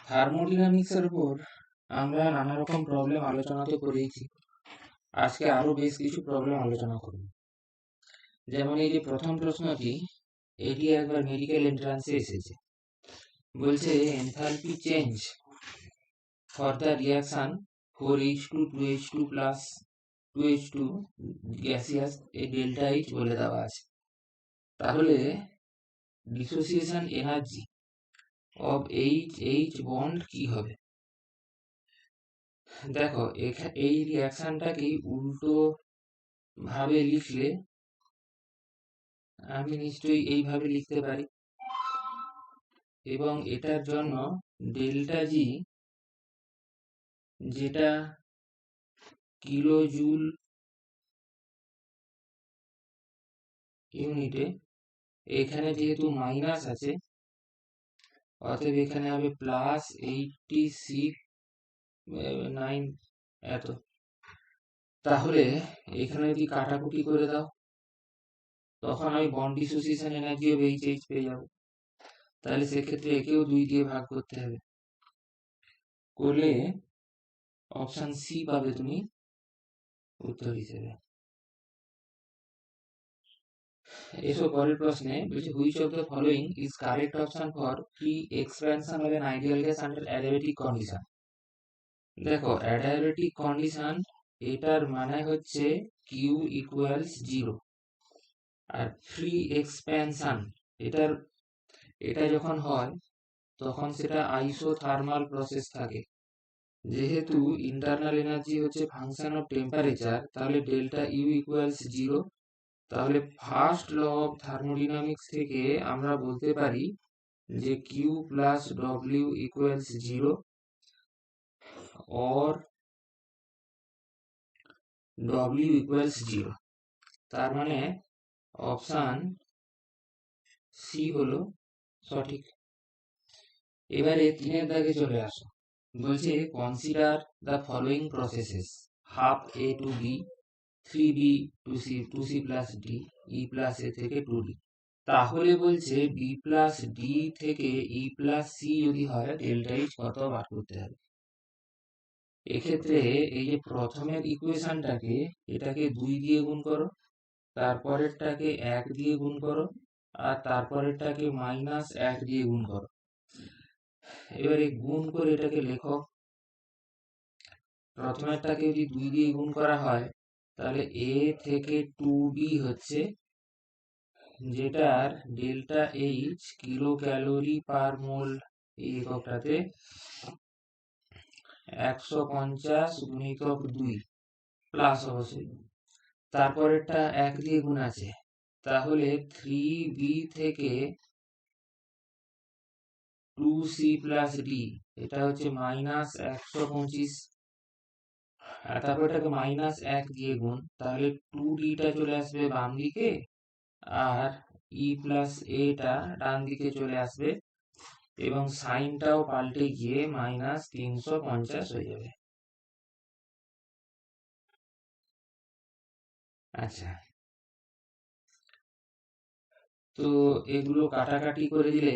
থার্মোডিনামিক্সের উপর আমরা নানা রকম প্রবলেম আলোচনা তো করেইছি। আজকে আরো বেশ কিছু প্রবলেম আলোচনা করব। যেমন এই যে প্রথম প্রশ্নটি, এটি একবার মেডিকেল এন্ট্রান্সে এসেছে। বলছে enthalpy change for the reaction 4H2 2H2 plus 2H2 gaseous এই ডেল্টা এইচ বলে দেওয়া আছে। তাহলে dissociation energy of H bond কি হবে? দেখো এই রিয়াকশনটাকে উল্টো ভাবে লিখলে আমি নিশ্চয়ই এইভাবে লিখতে পারি, এবং এটার জন্য ডেল্টা জি, যেটা কিলো জুল ইউনিটে, এখানে যেহেতু মাইনাস আছে অতএব এখানে হবে প্লাস 86.9 এত। তাহলে এখানে যদি কাটাকুটি করে দাও তখন আমি bond dissociation energy of H পেয়ে যাবো। তাহলে সেক্ষেত্রে একেও 2 দিয়ে ভাগ করতে হবে, করলে অপশন সি পাবে তুমি উত্তর হিসেবে। এসো পরের প্রশ্নে, বলছে which of the following is correct option for free expansion of N ideal gas under adiabatic condition. দেখো অ্যাডিয়াবেটিক কন্ডিশন এটার মানে হচ্ছে কিউ ইকুয়ালস 0, আর ফ্রি এক্সপ্যানশন এটা যখন হয় তখন সেটা আইসোথার্মাল প্রসেস থাকে। যেহেতু ইন্টারনাল এনার্জি হচ্ছে ফাংশন অফ টেম্পারেচার, তাহলে ডেল্টা ইউ ইকুয়ালস 0। তাহলে ফার্স্ট ল অফ থার্মোডিনামিক্স থেকে আমরা বলতে পারি যে Q plus W equals 0 or W equals 0। তার মানে অপশন সি হলো সঠিক। এবারে 3 দাগে চলে আসো। বলছে consider the following processes: half A to B, 3b to C, 2c plus D, E plus A থেকে 2d। তাহলে বলছে বি প্লাস ডি থেকে ই প্লাস সি যদি হয় ডেল্টা এইচ কত বার করতে হবে। এক্ষেত্রে এই যে প্রথমের ইকুয়েশনটাকে, এটাকে 2 দিয়ে গুণ করো, তারপরেরটাকে 1 দিয়ে গুণ করো, আর তারপরেরটাকে -1 দিয়ে গুণ করো। এবারে গুণ করে এটাকে লেখো। প্রথমেরটাকে যদি 2 দিয়ে গুণ করা হয় তাহলে এ থেকে 2b হচ্ছে, যেটার delta H kilo calorie per mole এই এককটাতে 150 গুণিতক 2 প্লাস অবশ্যই। তারপরেরটা 1 দিয়ে গুণ আছে, তাহলে 3b থেকে 2c প্লাস ডি, এটা হচ্ছে -125। আর তারপর এটাকে -1 দিয়ে গুণ, তাহলে 2dটা চলে আসবে বাম দিকে, আর ই প্লাস এটা ডান দিকে চলে আসবে, এবং সাইনটাও পাল্টে গিয়ে -350 হয়ে যাবে। আচ্ছা, তো এগুলো কাটাকাটি করে দিলে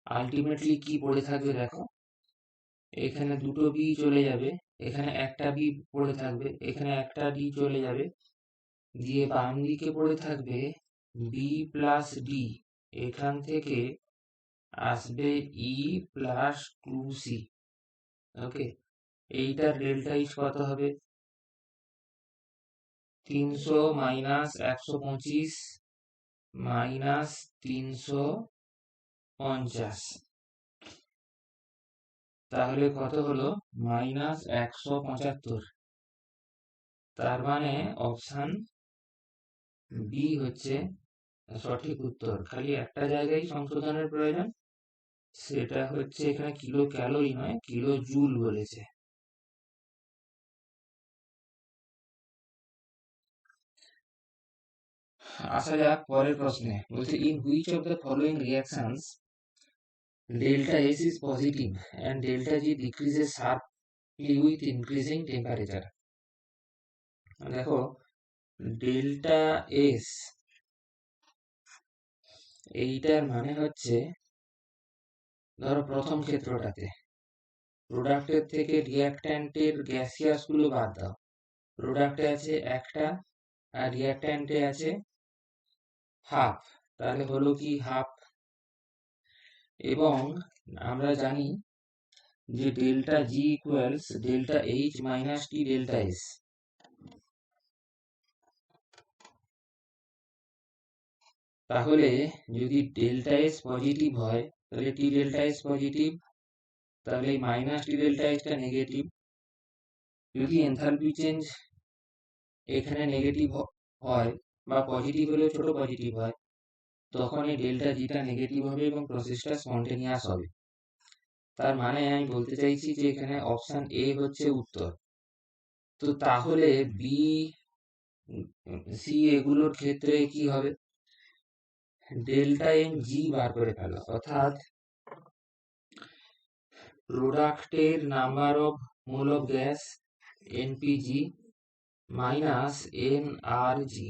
আলটিমেটলি কি পড়ে থাকবে দেখো। এখানে দুটো বি চলে যাবে, এখানে একটা বি পড়ে থাকবে, এখানে একটা ডি চলে যাবে, দিয়ে বাম দিকে পড়ে থাকবে বি প্লাস ডি। এখান থেকে আসবে ই প্লাস 2c। ওকে, এইটার ডেল্টা এইচ কত হবে? 300 মাইনাস 125 মাইনাস 350, তাহলে কত হলো? -175। তার মানে অপশন বি হচ্ছে সঠিক উত্তর। খালি একটা জায়গায় সংশোধনের প্রয়োজন, সেটা হচ্ছে এখানে কিলো ক্যালোরি নয়, কিলো জুল বলেছে। আসা যাক পরের প্রশ্নে। বলছে in which of the following reactions delta S is positive and delta G decreases sharply with increasing temperature. দেখো ডেল্টা এস, এইটার মানে হচ্ছে ধরো প্রথম ক্ষেত্রটাতে প্রোডাক্টের থেকে রিয়াক্ট্যান্টের গ্যাসিয়াস গুলো বাদ দাও। প্রোডাক্টে আছে একটা আর রিয়াক্ট্যান্টে আছে হাফ, তাহলে হলো কি হাফ। এবং আমরা জানি যে delta G equals delta H minus T delta S. তাহলে যদি ডেল্টা এস পজিটিভ হয় তাহলে টি ডেল্টা এস পজিটিভ, তাহলে এই মাইনাস টি ডেল্টা এসটা নেগেটিভ। যদি এনথালপি চেঞ্জ এখানে নেগেটিভ হয় বা পজিটিভ হলেও ছোট পজিটিভ হয়, তখন এই ডেল্টা জিটা নেগেটিভ হবে এবং প্রসেসটা স্পন্টেনিয়াস হবে। তার মানে আমি বলতে চাইছি যে এখানে অপশন এ হচ্ছে উত্তর। তো তাহলে বি সি এগুলোর ক্ষেত্রে কি হবে, ডেল্টা এম জি বার করে ফেলো, অর্থাৎ প্রোডাক্টের number of mole of gas NPG minus N R G,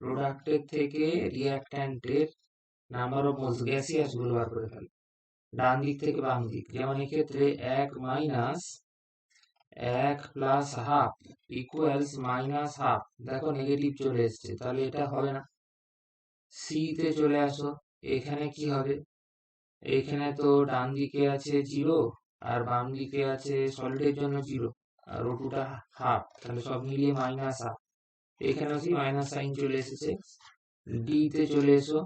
প্রোডাক্টের থেকে রিয়াক্ট্যান্টের নাম্বার অফ মোলস গ্যাসিয়াস গুলো বার করে ফেলো ডান দিক থেকে বাম দিক। যেমন এক্ষেত্রে 1 minus 1 plus half equals minus half, দেখো নেগেটিভ চলে এসছে, তাহলে এটা হবে না। সি তে চলে আসো, এখানে কি হবে, এখানে তো ডান দিকে আছে 0 আর বাম দিকে আছে সলিডের জন্য 0 আর ওটুটা হাফ, তাহলে সব মিলিয়ে মাইনাস হাফ। এখানে কি মাইনাস সাইন চলে এসেছে। ডি তে চলে এসো,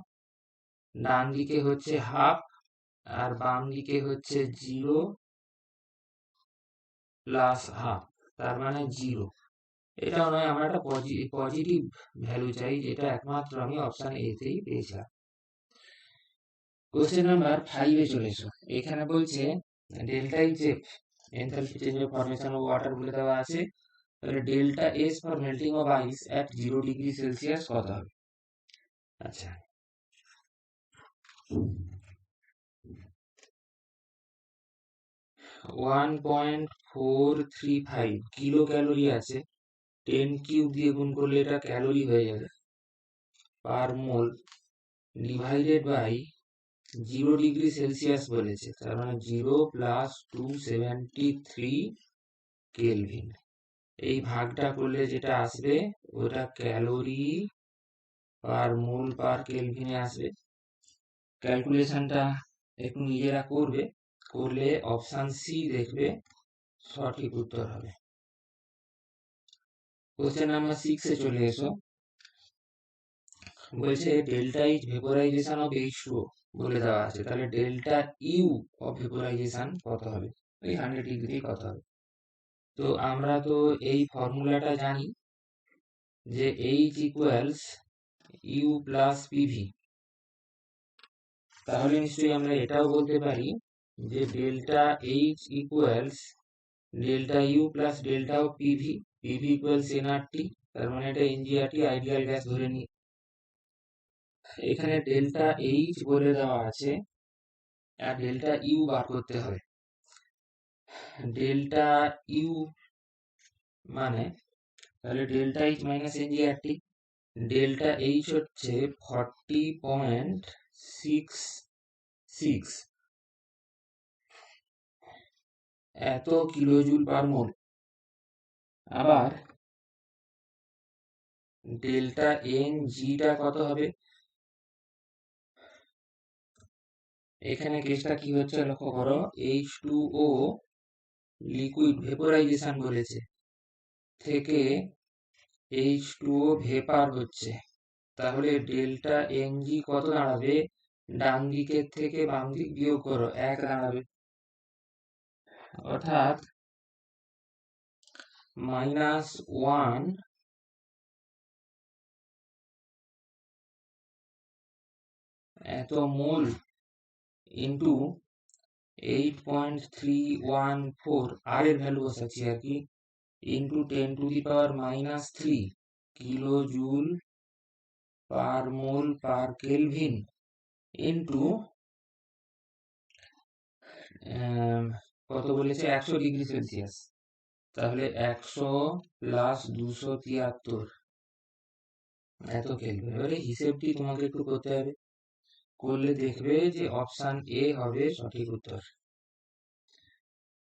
ডান দিকে হচ্ছে হাফ আর বাম দিকে হচ্ছে 0 প্লাস হাফ, তার মানে 0। এটাও নয়, আমরা একটা পজিটিভ ভ্যালু চাই, যেটা একমাত্র আমি অপশন এ তেই পেয়েছিলাম। কোশ্চেন নাম্বার 5 এ চলে এসো। এখানে বলছে delta H F enthalpy change of formation of water বলে দেওয়া আছে, তাহলে delta S for melting of ice at 0 degree Celsius কত হবে। আচ্ছা, 1.435 কিলো ক্যালোরি আছে, 10 কিউব দিয়ে গুণ করলে এটা ক্যালোরি হয়ে যাবে পার মোল, ডিভাইডেড বাই 0 ডিগ্রি সেলসিয়াস বলেছে, তার মানে 0 প্লাস 273 কেলভিন। এই ভাগটা করলে যেটা আসবে ওটা ক্যালোরি পার মোল পার কেলভিনে আসবে। ক্যালকুলেশনটা একটু নিজেরা করবে, করলে অপশন সি দেখবে সঠিক উত্তর হবে। কোশ্চেন নাম্বার 6 এ চলে এসো। বলছে delta H vaporisation of H2O বলে দেওয়া আছে, তাহলে ডেল্টা ইউ অফ ভেপোরাইজেশন কত হবে, এই 100 ডিগ্রি কত হবে। তো আমরা তো এই ফর্মুলাটা জানি যে H equals U plus PV, তাহলে নিশ্চয়ই আমরা এটাও বলতে পারি যে delta H equals delta U plus delta of PV, PV equals NRT, তার মানে এটা এনজিআরটি আইডিয়াল গ্যাস ধরে নিই। এখানে ডেল্টা এইচ বলে দেওয়া আছে আর ডেল্টা ইউ বার করতে হবে। ডেল্টা ইউ মানে তাহলে delta H minus NGRT, delta H হচ্ছে 40.66 এত কিলোজুল পার মোল। আবার ডেল্টা এন জিটা কত হবে, এখানে কেসটা কি হচ্ছে লক্ষ্য করো, H2O লিকুইড ভেপোরাইজেশন বলেছে থেকে H2O ভেপার হচ্ছে, তাহলে ডেল্টা এনজি কত দাঁড়াবে, ডান দিকের থেকে বাম দিক বিয়োগ করো 1 দাঁড়াবে, অর্থাৎ -1 এত মোল ইন্টু 8.314 আর এর ভ্যালু বসাচ্ছি আর কি, ইন্টু 10⁻³ কিলো জুল পার মোল পার কেলভিন ইন্টু কত বলেছে 100 ডিগ্রি সেলসিয়াস, তাহলে 100 প্লাস 273 এত কেলভিন। এবারে হিসেবটি তোমাকে একটু করতে হবে, করলে দেখবে যে অপশন এ হবে সঠিক উত্তর।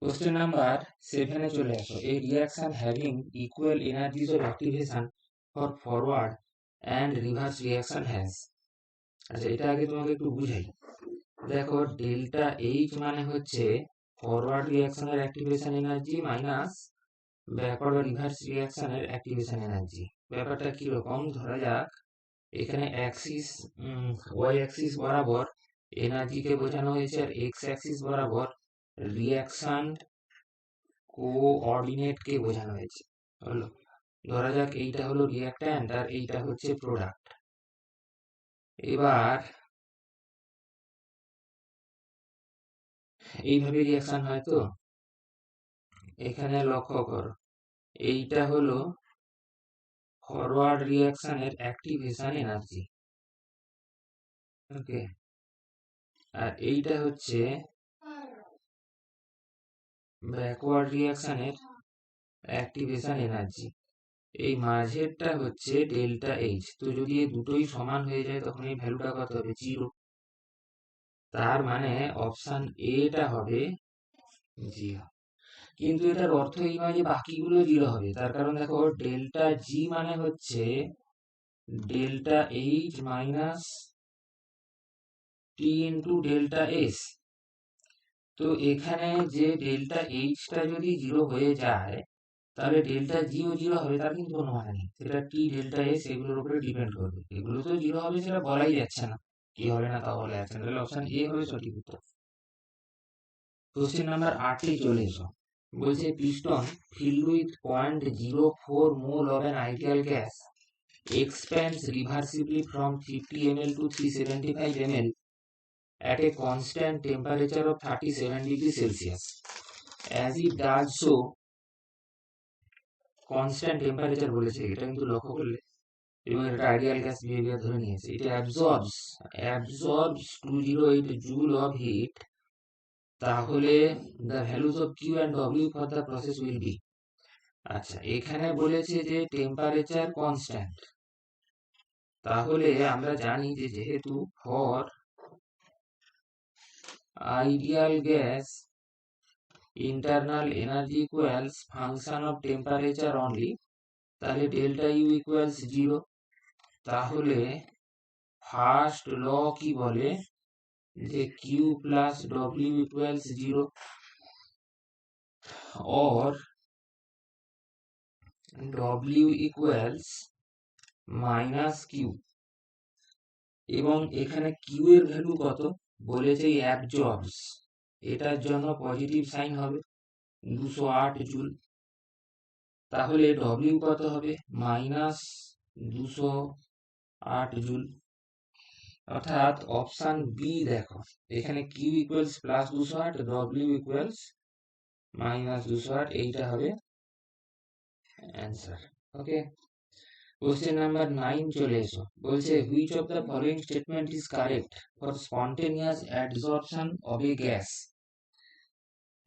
কোশ্চেন নাম্বার 7 চলে আসো। A reaction having equal energies of activation for forward and reverse reaction has. আচ্ছা, এটা আগে তোমাকে একটু বুঝাই। দেখো, ডেল্টা এইচ মানে হচ্ছে ফরওয়ার্ড রিয়াকশনের অ্যাক্টিভেশন এনার্জি মাইনাস ব্যাকওয়ার্ড বা রিভার্স রিয়াকশনের অ্যাক্টিভেশন এনার্জি। ব্যাপারটা কিরকম, ধরা যাক এখানে অ্যাক্সিস ওয়াই অ্যাক্সিস বরাবর এনার্জিকে বোঝানো হয়েছে, আর এক্স অ্যাক্সিস বরাবর রিয়াকশন কোঅর্ডিনেটকে বোঝানো হয়েছে। হলো, ধরা যাক এইটা হলো রিয়াক্ট্যান্ট আর এইটা হচ্ছে প্রোডাক্ট। এবার এইভাবে রিয়াকশন হয়। তো এখানে লক্ষ্য করো, এইটা হলো ফরওয়ার্ড রিয়াকশনের অ্যাক্টিভেশন এনার্জি, ওকে, আর এইটা হচ্ছে ব্যাকওয়ার্ড রিয়াকশনের অ্যাক্টিভেশন এনার্জি। এই মাঝেরটা হচ্ছে ডেল্টা এইচ। তো যদি এই দুটোই সমান হয়ে যায় তখন এই ভ্যালুটা কত হবে, 0। তার মানে অপশন এটা হবে 0। কিন্তু এটার অর্থ এই নয় যে বাকিগুলো 0 হবে। তার কারণ দেখো, ডেল্টা জি মানে হচ্ছে delta H minus T into delta S. তো এখানে যে ডেল্টা এইচটা যদি 0 হয়ে যায় তাহলে ডেল্টা জিও 0 হবে, তার কিন্তু কোনো মানে নেই। সেটা টি ডেল্টা এস এগুলোর উপরে ডিপেন্ড করবে। এগুলো তো 0 হবে সেটা বলাই যাচ্ছে না, কি হবে না তা বলা যাচ্ছে না। তাহলে অপশন এ হবে সঠিক উত্তর। কোশ্চেন নাম্বার 8 চলে এসো। বলছে piston filled with 0.04 mole of an ideal gas expands reversibly from 50 ml to 375 ml at a constant temperature of 37 degrees Celsius. As it does so, constant temperature বলেছে, এটা কিন্তু লক্ষ্য করলে, এবং এটা আইডিয়াল গ্যাস বিহেভিয়ার ধরে নিয়েছে। এটা অ্যাবজর্বস 208 জুল অফ হিট। তাহলে the values of Q and W for the process will be. আচ্ছা, এখানে বলেছে যে টেম্পারেচার কনস্ট্যান্ট। তাহলে আমরা জানি যে যেহেতু for ideal gas internal energy equals function of temperature only, তাহলে ডেল্টা ইউ ইকুয়ালস 0। তাহলে ফার্স্ট ল কি বলে, যে Q plus W equals 0 or W equals minus Q. এবং এখানে কিউ এর ভ্যালু কত বলেছে, অ্যাবজর্বস, এটার জন্য পজিটিভ সাইন হবে 208 জুল। তাহলে ডব্লিউ কত হবে, মাইনাস 208 জুল। অর্থাৎ অপশন বি দেখো, এখানে Q equals plus 208, W equals minus 208, এইটা হবে অ্যান্সার। ওকে, কোশ্চেন নাম্বার 9 চলে এসো। বলছে which of the following statement is correct for spontaneous adsorption of a gas.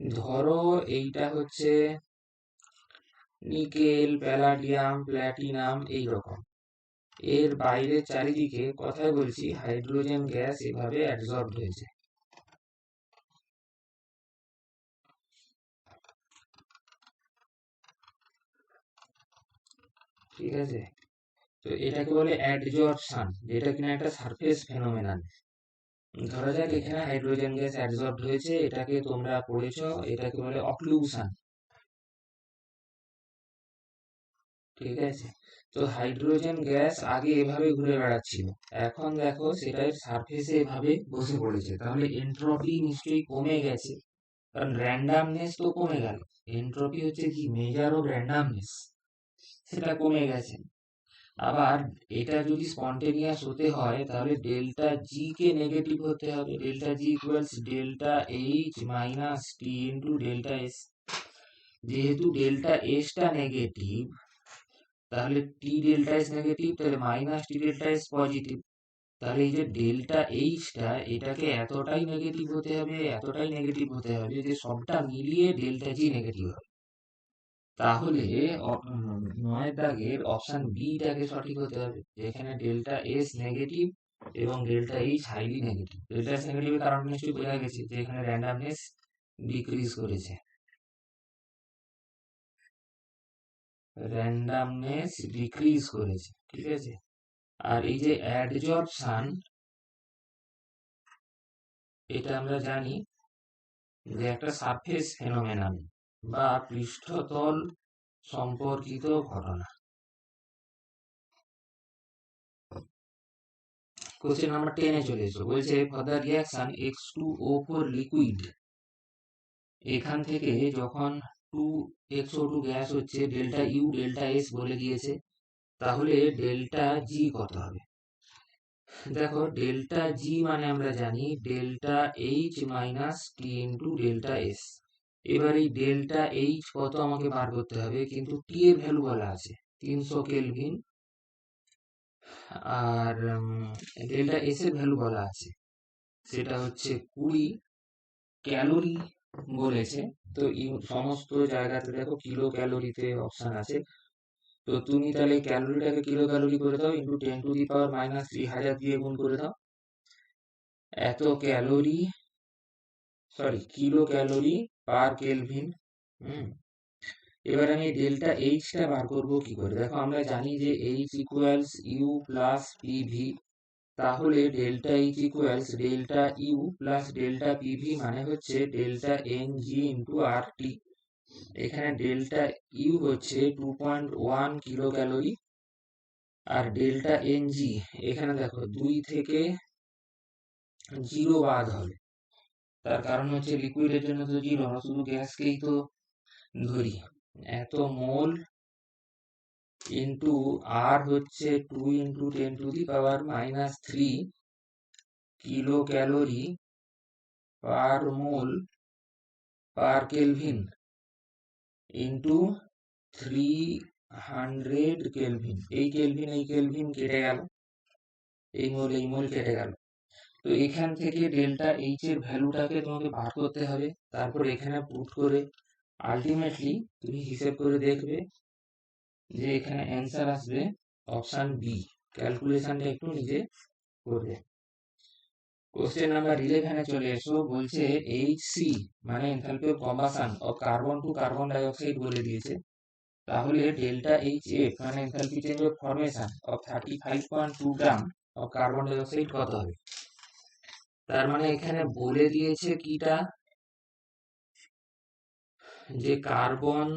ধরো এইটা হচ্ছে নিকেল, প্যালাডিয়াম, প্ল্যাটিনাম, এইরকম। এর বাইরে চারিদিকে, কথায় বলছি, হাইড্রোজেন গ্যাস এভাবে অ্যাডসর্বড হয়েছে। ঠিক আছে, তো এটাকে বলে অ্যাডসর্পশন, যেটা কিনা একটা সারফেস ফেনোমেনন। ধরা যাক এখানে হাইড্রোজেন গ্যাস অ্যাডসর্বড হয়েছে, এটাকে তোমরা পড়েছো, এটাকে বলে অক্লুশন। ঠিক আছে, তো হাইড্রোজেন গ্যাস আগে এভাবে ঘুরে বেড়াচ্ছিল, এখন দেখো সেটার সারফেসে এভাবে বসে পড়েছে। তাহলে এন্ট্রপি নিশ্চয়ই কমে গেছে, কারণ র্যান্ডামনেস তো কমে গেল। এন্ট্রপি হচ্ছে কি মেজার অফ র্যান্ডামনেস, সেটা কমে গেছে। আবার এটা যদি স্পন্টেনিয়াস হতে হয় তাহলে ডেল্টা জি কে নেগেটিভ হতে হবে। Delta G equals delta H minus T into delta S. যেহেতু ডেল্টা এসটা নেগেটিভ, তাহলে টি ডেল্টা এস নেগেটিভ, তাহলে minus T delta S positive. তাহলে এই যে ডেল্টা এইচটা, এটাকে এতটাই নেগেটিভ হতে হবে, এতটাই নেগেটিভ হতে হবে যে সবটা মিলিয়ে ডেল্টা জি নেগেটিভ হবে। তাহলে 9 দাগের অপশন বিটাকে সঠিক হতে হবে, যেখানে ডেল্টা এস নেগেটিভ এবং delta H highly negative. Delta S নেগেটিভের কারণ নিশ্চয়ই বোঝা গেছে, যে এখানে র্যান্ডামনেস ডিক্রিজ করেছে। র্যান্ডামনেস ডিক্রিজ করেছে, ঠিক আছে। আর এই যে অ্যাডজর্পশন, এটা আমরা জানি যে একটা সারফেস ফেনোমেনন বা পৃষ্ঠতল সম্পর্কিত ঘটনা। কোশ্চেন নাম্বার 10 এ চলে এসো, বলছে for the reaction H2O4 liquid, এখান থেকে যখন 2XO2 গ্যাস হচ্ছে, ডেল্টা ইউ ডেল্টা এস বলে দিয়েছে, তাহলে ডেল্টা জি কত হবে? দেখো ডেল্টা জি মানে আমরা জানি delta H minus T into delta S. এবার এই ডেল্টা এইচ কত আমাকে বার করতে হবে, কিন্তু টি এর ভ্যালু বলা আছে 300 কেলভিন, আর ডেল্টা এস এর ভ্যালু বলা আছে সেটা হচ্ছে 20 ক্যালোরি বলেছে। তো সমস্ত জায়গাতে দেখো কিলো ক্যালোরিতে অপশন আছে, তো তুমি তাহলে ক্যালোরিটাকে কিলো ক্যালোরি করে দাও, ইন্টু 10⁻³ দিয়ে গুণ করে দাও। এত calorie, sorry kilo calorie per kelvin. এবার আমি ডেল্টা এইচটা বার করবো কি করে? দেখো আমরা জানি যে H equals U plus PV, তাহলে delta H equals delta U plus delta PV, মানে হচ্ছে delta N G into R T. এখানে ডেল্টা ইউ হচ্ছে 2.1 কিলো ক্যালোরি, আর ডেল্টা এন জি এখানে দেখো 2 থেকে 0 বাদ হবে, তার কারণ হচ্ছে লিকুইডের জন্য তো 0, আমরা শুধু গ্যাসকেই তো ধরি। এত মোল ইন্টু আর হচ্ছে 2 ইন্টু 10⁻³ কিলো ক্যালোরি পার মোল পার কেলভিন ইন্টু 300 কেলভিন। এই কেলভিন কেটে গেল, এই মোল কেটে গেল। তো এখান থেকে ডেল্টা এইচ এর ভ্যালুটাকে তোমাকে বার করতে হবে, তারপর এখানে পুট করে আলটিমেটলি তুমি হিসেব করে দেখবে যে এখানে অ্যান্সার আসবে অপশন বি। ক্যালকুলেশনটা একটু নিজে করবে। কোশ্চেন নাম্বার 11 এ চলে এসো, বলছে এইচসি মানে enthalpy of combustion of carbon to carbon ডাই অক্সাইড বলে দিয়েছে, তাহলে ডেল্টা এইচ এফ মানে enthalpy change of formation of 35.2 gram of carbon ডাই অক্সাইড কত হবে? তার মানে এখানে বলে দিয়েছে কিটা, যে কার্বন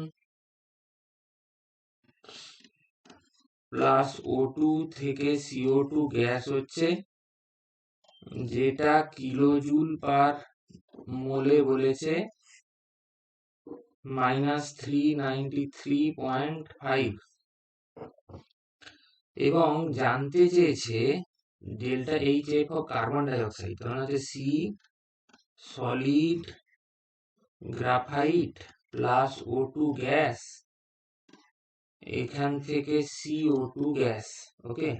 প্লাস O2 থেকে CO2 গ্যাস হচ্ছে, যেটা কিলোজুল পার মোলে বলেছে -393.5, এবং জানতে চেয়েছে delta H F of carbon ডাই অক্সাইড, তখন হচ্ছে C solid graphite plus O2 gas, এখান থেকে CO2 গ্যাস। ওকে,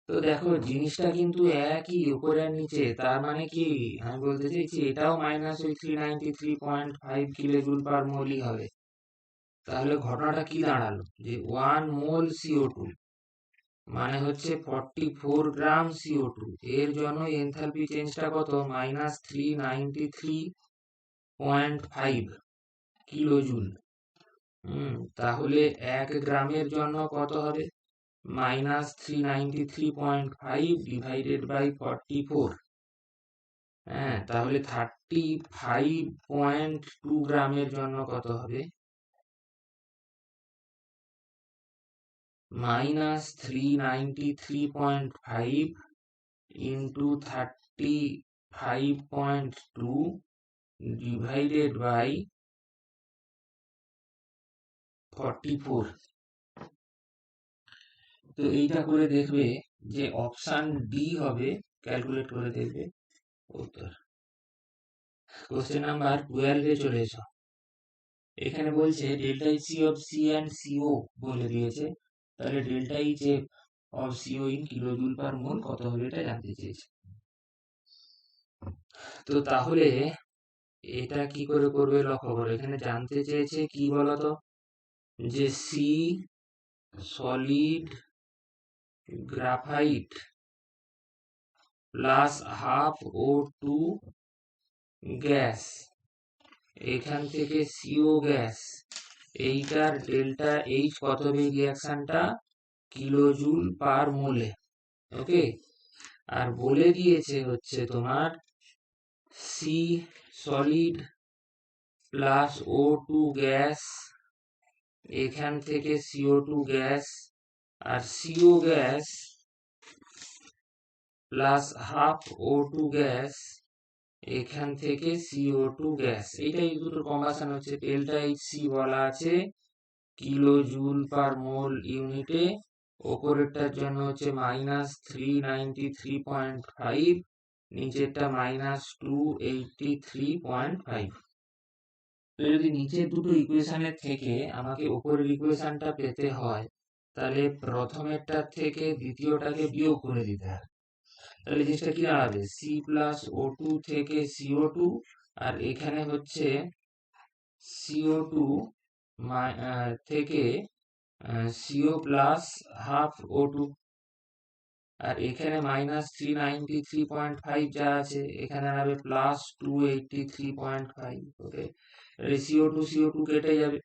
তো দেখো জিনিসটা কিন্তু একই, উপরে আর নিচে, তার মানে কি আমি বলতে চাইছি এটাও -393.5 কিলোজুল পার মোলই হবে। তাহলে ঘটনাটা কি দাঁড়ালো, যে 1 মোল CO2 মানে হচ্ছে 44 গ্রাম CO2, এর জন্য এনথালপি চেঞ্জটা কত, -393.5 কিলোজুল। তাহলে 1 গ্রামের জন্য কত হবে, -393.5 ডিভাইডেড বাই 44। হ্যাঁ, তাহলে 35.2 গ্রামের জন্য কত হবে, -393.5 ইন্টু 35.2 ডিভাইডেড বাই 44। তো এইটা করে দেখবে যে অপশন ডি হবে, ক্যালকুলেট করে দেখবে উত্তর। কোশ্চেন নাম্বার 12 এ চলে এসো, এখানে বলছে delta H of C and CO বলে দিয়েছে, তাহলে delta H F of CO in kilojoule per mole কত হবে এটা জানতে চেয়েছে। তো তাহলে এটা কি করে করবে লক্ষ্য করো, এখানে জানতে চেয়েছে কি বলতো, যে C solid graphite plus half O2 gas, এখান থেকে CO গ্যাস, এইটার ডেল্টা এইচ কত হবে রিয়াকশনটা কিলোজুল পার মোলে। ওকে, আর বলে দিয়েছে হচ্ছে তোমার C solid plus O2 gas, এখান থেকে CO2 গ্যাস, আর CO gas plus half O2 gas, এখান থেকে CO2 গ্যাস, এইটাই দুটো কম্বাসন হচ্ছে। ডেল্টা এইচ সি বলা আছে কিলো জুল পার মোল ইউনিটে, ওপরেরটার জন্য হচ্ছে -393.5, নিচেরটা -283.5। তো যদি নিচের দুটো ইকুয়েশনের থেকে আমাকে উপরের ইকুয়েশনটা পেতে হয়, তাহলে প্রথমেরটার থেকে দ্বিতীয়টাকে বিয়োগ করে দিতে হবে। তাহলে জিনিসটা কি দাঁড়াবে, সি প্লাস O2 থেকে CO2, আর এখানে হচ্ছে CO2 থেকে CO প্লাস হাফ O2, আর এখানে -393.5 যা আছে এখানে দাঁড়াবে +283.5। ওকে, CO2 কেটে যাবে,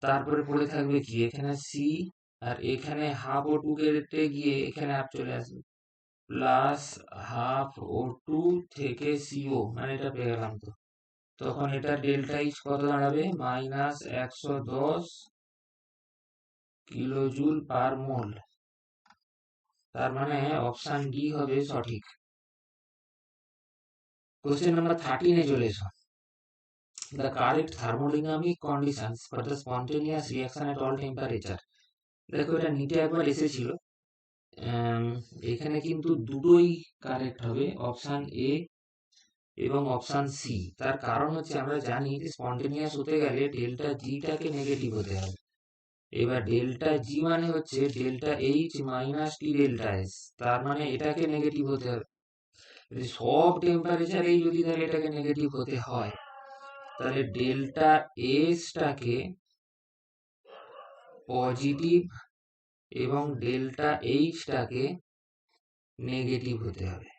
তারপরে পড়ে থাকবে কি এখানে সি, আর এখানে হাফ O2 কেটে গিয়ে এখানে হাফ চলে আসবে, প্লাস হাফ O2 থেকে CO, মানে এটা পেয়ে গেলাম। তো তখন এটা ডেল্টা এইচ কত দাঁড়াবে -110 কিলোজুল পার মোল। তার মানে অপশন ডি হবে সঠিক। কোশ্চেন নাম্বার 13 এ চলে এসো। The correct thermodynamic conditions for the spontaneous reaction at all temperature। দেখো এটা নিটে একবার এসেছিল, এখানে কিন্তু দুটোই কারেক্ট হবে, অপশন এ এবং অপশন সি। তার কারণ হচ্ছে আমরা জানি যে স্পন্টেনিয়াস হতে গেলে ডেল্টা জিটাকে নেগেটিভ হতে হবে। এবার ডেল্টা জি মানে হচ্ছে delta H minus T delta S, তার মানে এটাকে নেগেটিভ হতে হবে। সব টেম্পারেচারেই যদি তাহলে এটাকে নেগেটিভ হতে হয়, তাহলে ডেল্টা এসটাকে পজিটিভ এবং ডেল্টা এইচটাকে নেগেটিভ হতে হবে।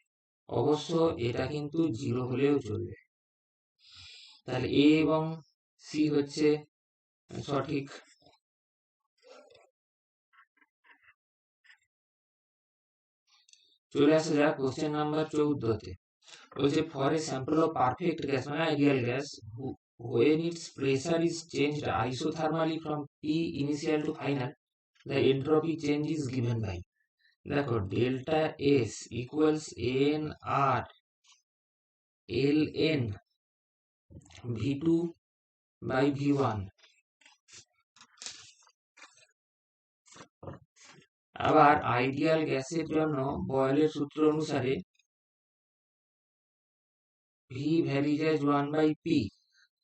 অবশ্য এটা কিন্তু 0 হলেও চলবে। তাহলে এ এবং সি হচ্ছে সঠিক। চলে আসা যাক কোশ্চেন নাম্বার 14-তে। বলছে for a sample of perfect gas মানে ideal gas, when its pressure is changed isothermally from T initial to final, the entropy change is given by। দেখো delta S equals N R L N V2 by V1। আবার ideal গ্যাসের জন্য বয়েলের সূত্র অনুসারে V varies as 1/P।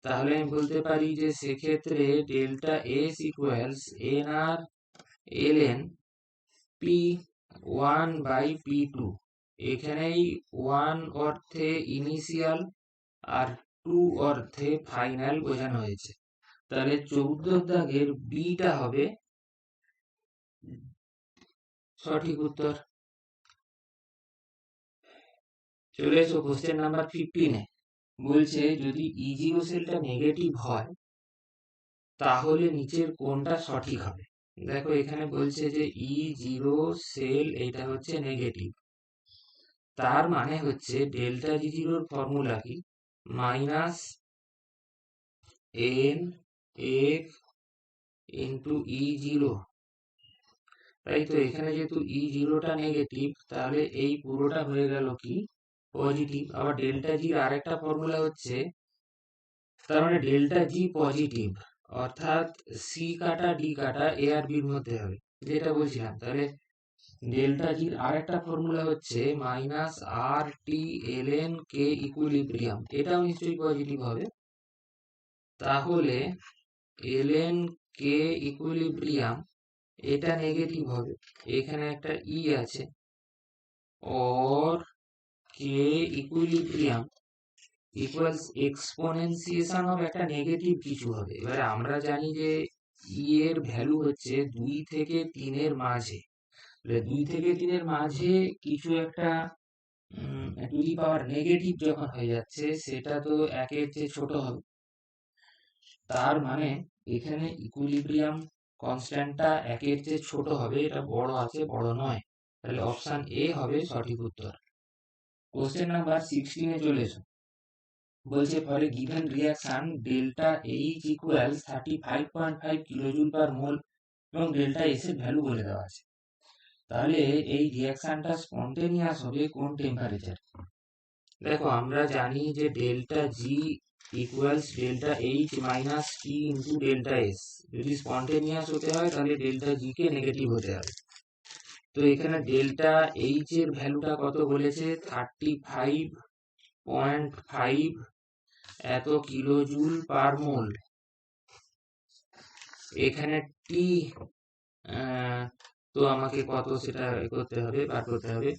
তাহলে আমি বলতে পারি যে সেক্ষেত্রে delta S equals N R L N P 1/P2। এখানেই 1 অর্থে ইনিশিয়াল আর 2 অর্থে ফাইনাল বোঝানো হয়েছে। তাহলে 14 দাগের বিটা হবে সঠিক উত্তর। চলে এসো কোশ্চেন নাম্বার 15-এ। বলছে যদি E0 সেলটা নেগেটিভ হয় তাহলে নিচের কোনটা সঠিক হবে। দেখো এখানে বলছে যে E0 সেল এটা হচ্ছে নেগেটিভ, তার মানে হচ্ছে ডেল্টা G0 এর ফর্মুলা কি minus N F into E0। তাই তো এখানে যেহেতু E0টা নেগেটিভ, তাহলে এই পুরোটা হয়ে গেল কি পজিটিভ। আবার ডেল্টা জির আরেকটা ফর্মুলা হচ্ছে, তার মানে ডেল্টা জি পজিটিভ, অর্থাৎ সি কাটা ডি কাটা এ আর বির মধ্যে হবে, যেটা বলছিলাম। তাহলে ডেল্টা জির আরেকটা ফর্মুলা হচ্ছে minus R T L N K equilibrium, এটাও নিশ্চয়ই পজিটিভ হবে। তাহলে এল এন কে ইকুইলিব্রিয়াম এটা নেগেটিভ হবে, এখানে একটা ই আছে, or K equilibrium equals exponentiation of একটা নেগেটিভ কিছু হবে। এবারে আমরা জানি যে ই এর ভ্যালু হচ্ছে 2 থেকে 3 এর মাঝে। 2 থেকে 3 এর মাঝে কিছু একটা টু দি পাওয়ার নেগেটিভ যখন হয়ে যাচ্ছে, সেটা তো 1 এর চেয়ে ছোট হবে। তার মানে এখানে ইকুইলিব্রিয়াম কনস্ট্যান্টটা একের চেয়ে ছোট হবে, এটা বড় আছে বড় নয়, তাহলে অপশন এ হবে সঠিক উত্তর। কোশ্চেন নাম্বার 16 চলে এসো। বলছে for a given reaction delta H equals 35.5 kilojoule per mole এবং ডেল্টা এস এর ভ্যালু বলে দেওয়া আছে। তাহলে এই রিঅ্যাকশনটা স্পন্টেনিয়াস হবে কোন টেম্পারেচার? দেখো আমরা জানি যে delta G equals delta H minus T into delta S. যদি স্পন্টেনিয়াস হতে হয় তাহলে ডেল্টা জি কে নেগেটিভ হতে হবে। তো এখানে ডেল্টা এইচ এর ভ্যালুটা কত বলেছে? 35.5 এত কিলোজুল পার মোল। এখানে টি তো আমাকে কত সেটা করতে হবে, বার করতে হবে।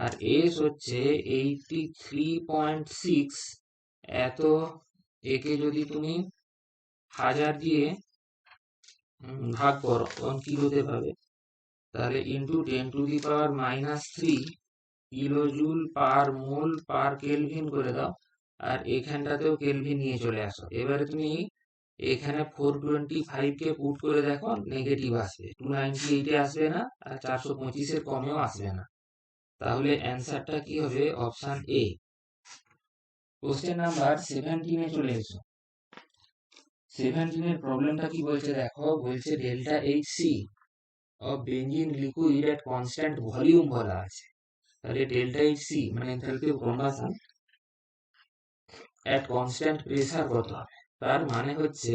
আর এস হচ্ছে 83.6 এত, একে যদি তুমি 1000 দিয়ে ভাগ করো তখন কিলোতে পাবে, তাহলে ইন্টু 10⁻³ কিলোজুল পার মোল পার কেলভিন করে দাও। আর এখানটাতেও কেলভিন নিয়ে চলে আসো। এবারে তুমি এখানে 425 কে পুট করে দেখো, নেগেটিভ আসবে, 298 এ আসবে না, আর 425 এর কমেও আসবে না। তাহলে অ্যান্সারটা কি হবে? Option A. কোশ্চেন নাম্বার 17 এ চলে এসো। 17 এর প্রবলেমটা কি বলছে দেখো, বলছে delta H C of benzene liquid at constant volume বলা আছে। তাহলে ডেল্টা এইচ সি মানে enthalpy of combustion at constant pressure কত হবে? তার মানে হচ্ছে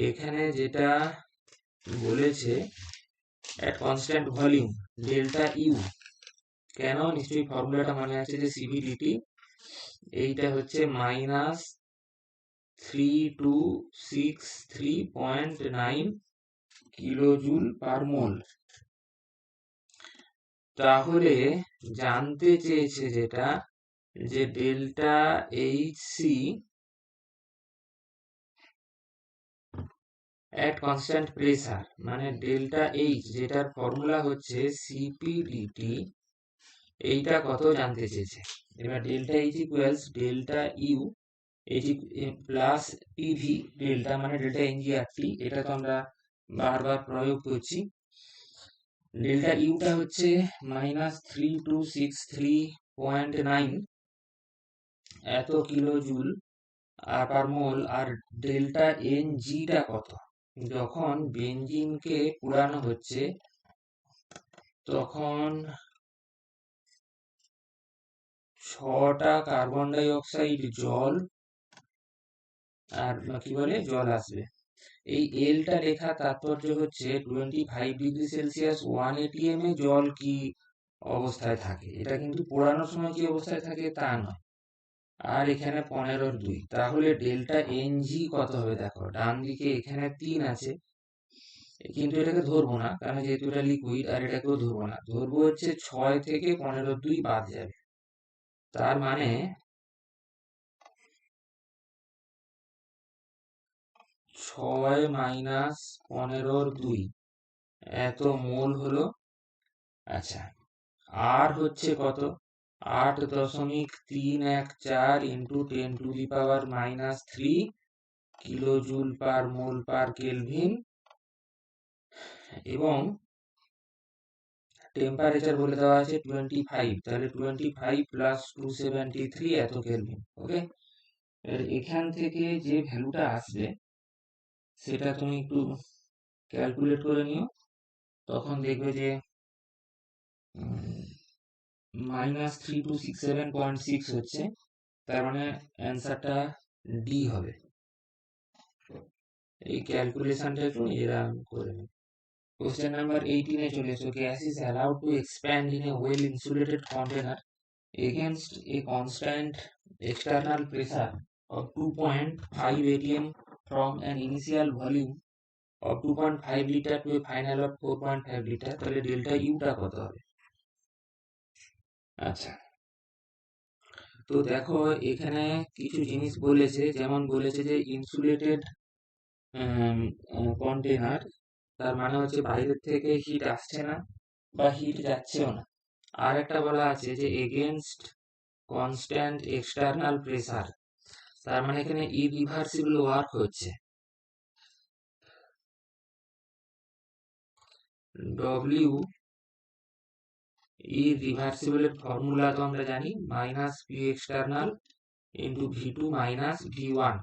এখানে যেটা বলেছে at constant volume delta U, কেন নিশ্চয়ই ফর্মুলাটা মনে আছে যে সিভিডিটি, এইটা হচ্ছে -3263.9 কিলোজুল পার মোল। তাহলে জানতে চেয়েছে যেটা যে ডেল্টা এইচ সি এট কনস্ট্যান্ট প্রেসার মানে ডেল্টা এইচ, যেটার ফর্মুলা হচ্ছে সিপিডিটি, এইটা কত জানতে চেয়েছে। এবার delta H equals delta U H plus PV delta মানে ডেল্টা এনজিআরটি, এটা তো আমরা বারবার প্রয়োগ করছি। ডেল্টা ইউটা হচ্ছে -3263.9 এত কিলোজুল পার মোল। আর ডেল্টা এন জিটা কত? যখন বেঞ্জিনকে পুরানো হচ্ছে তখন 6টা কার্বন ডাই অক্সাইড জল আর কি বলে জল আসবে। এই এলটা লেখা তাৎপর্য হচ্ছে 25°C 1 atm এ জল কি অবস্থায় থাকে, এটা কিন্তু পোড়ানোর সময় কি অবস্থায় থাকে তা নয়। আর এখানে 15/2, তাহলে ডেল্টা এনজি কত হবে? দেখো ডান দিকে এখানে 3 আছে, কিন্তু এটাকে ধরবো না কারণ যেহেতু এটা লিকুইড, আর এটাকেও ধরবো না, ধরবো হচ্ছে 6 থেকে 15/2 বাদ যাবে। তার মানে 6 মাইনাস 15/2 এত মোল হলো। আচ্ছা, আর হচ্ছে কত? 8.314 ইন্টু 10⁻³ কিলোজুল পার মোল পার কেলভিন, এবং টেম্পারেচার বলে দেওয়া আছে 25, তাহলে 25 প্লাস 273 এত কেলভিন। ওকে, এখান থেকে যে ভ্যালুটা আসবে সেটা তুমি একটু ক্যালকুলেট করে নিও, তখন দেখবে যে -3267.6 হচ্ছে, তার মানে অ্যান্সারটা ডি হবে। এই ক্যালকুলেশনটা একটু এরা করে নেবে। Question number 18 এ চলে এসো। Gas is allowed to expand in a well insulated container against a constant external pressure of 2.5 atm from an initial volume of 2.5 liter to a final of 4.5 liter, তাহলে delta Yuta কত হবে? আচ্ছা, তো দেখো এখানে কিছু জিনিস বলেছে, যেমন বলেছে যে ইনসুলেটেড কন্টেনার, তার মানে হচ্ছে বাইরের থেকে হিট আসছে না বা হিট যাচ্ছেও না। আর একটা বলা আছে যে এগেনস্ট কনস্ট্যান্ট এক্সটার্নাল প্রেসার, তার মানে এখানে ইরিভার্সিবল ওয়ার্ক হচ্ছে। ডব্লিউ ইরিভার্সিবলের ফর্মুলা তো আমরা জানি, minus P external into ভি2 minus V1.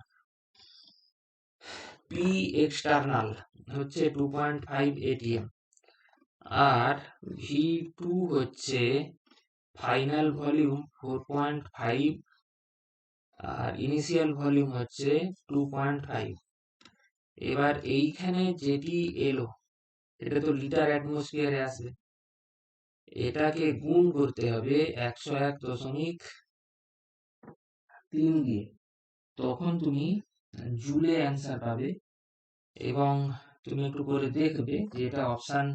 P external হচ্ছে 2.5 ATM, আর ভি2 হচ্ছে ফাইনাল ভলিউম 4.5, আর ইনিশিয়াল ভলিউম হচ্ছে 2.5। এবার এইখানে যেটি এলো এটা তো লিটার অ্যাটমসফিয়ারে আসবে, এটাকে গুণ করতে হবে 101.3 দিয়ে, তখন তুমি জুলে অ্যান্সার পাবে। এবং তুমি একটু করে দেখবে যে এটা অপশান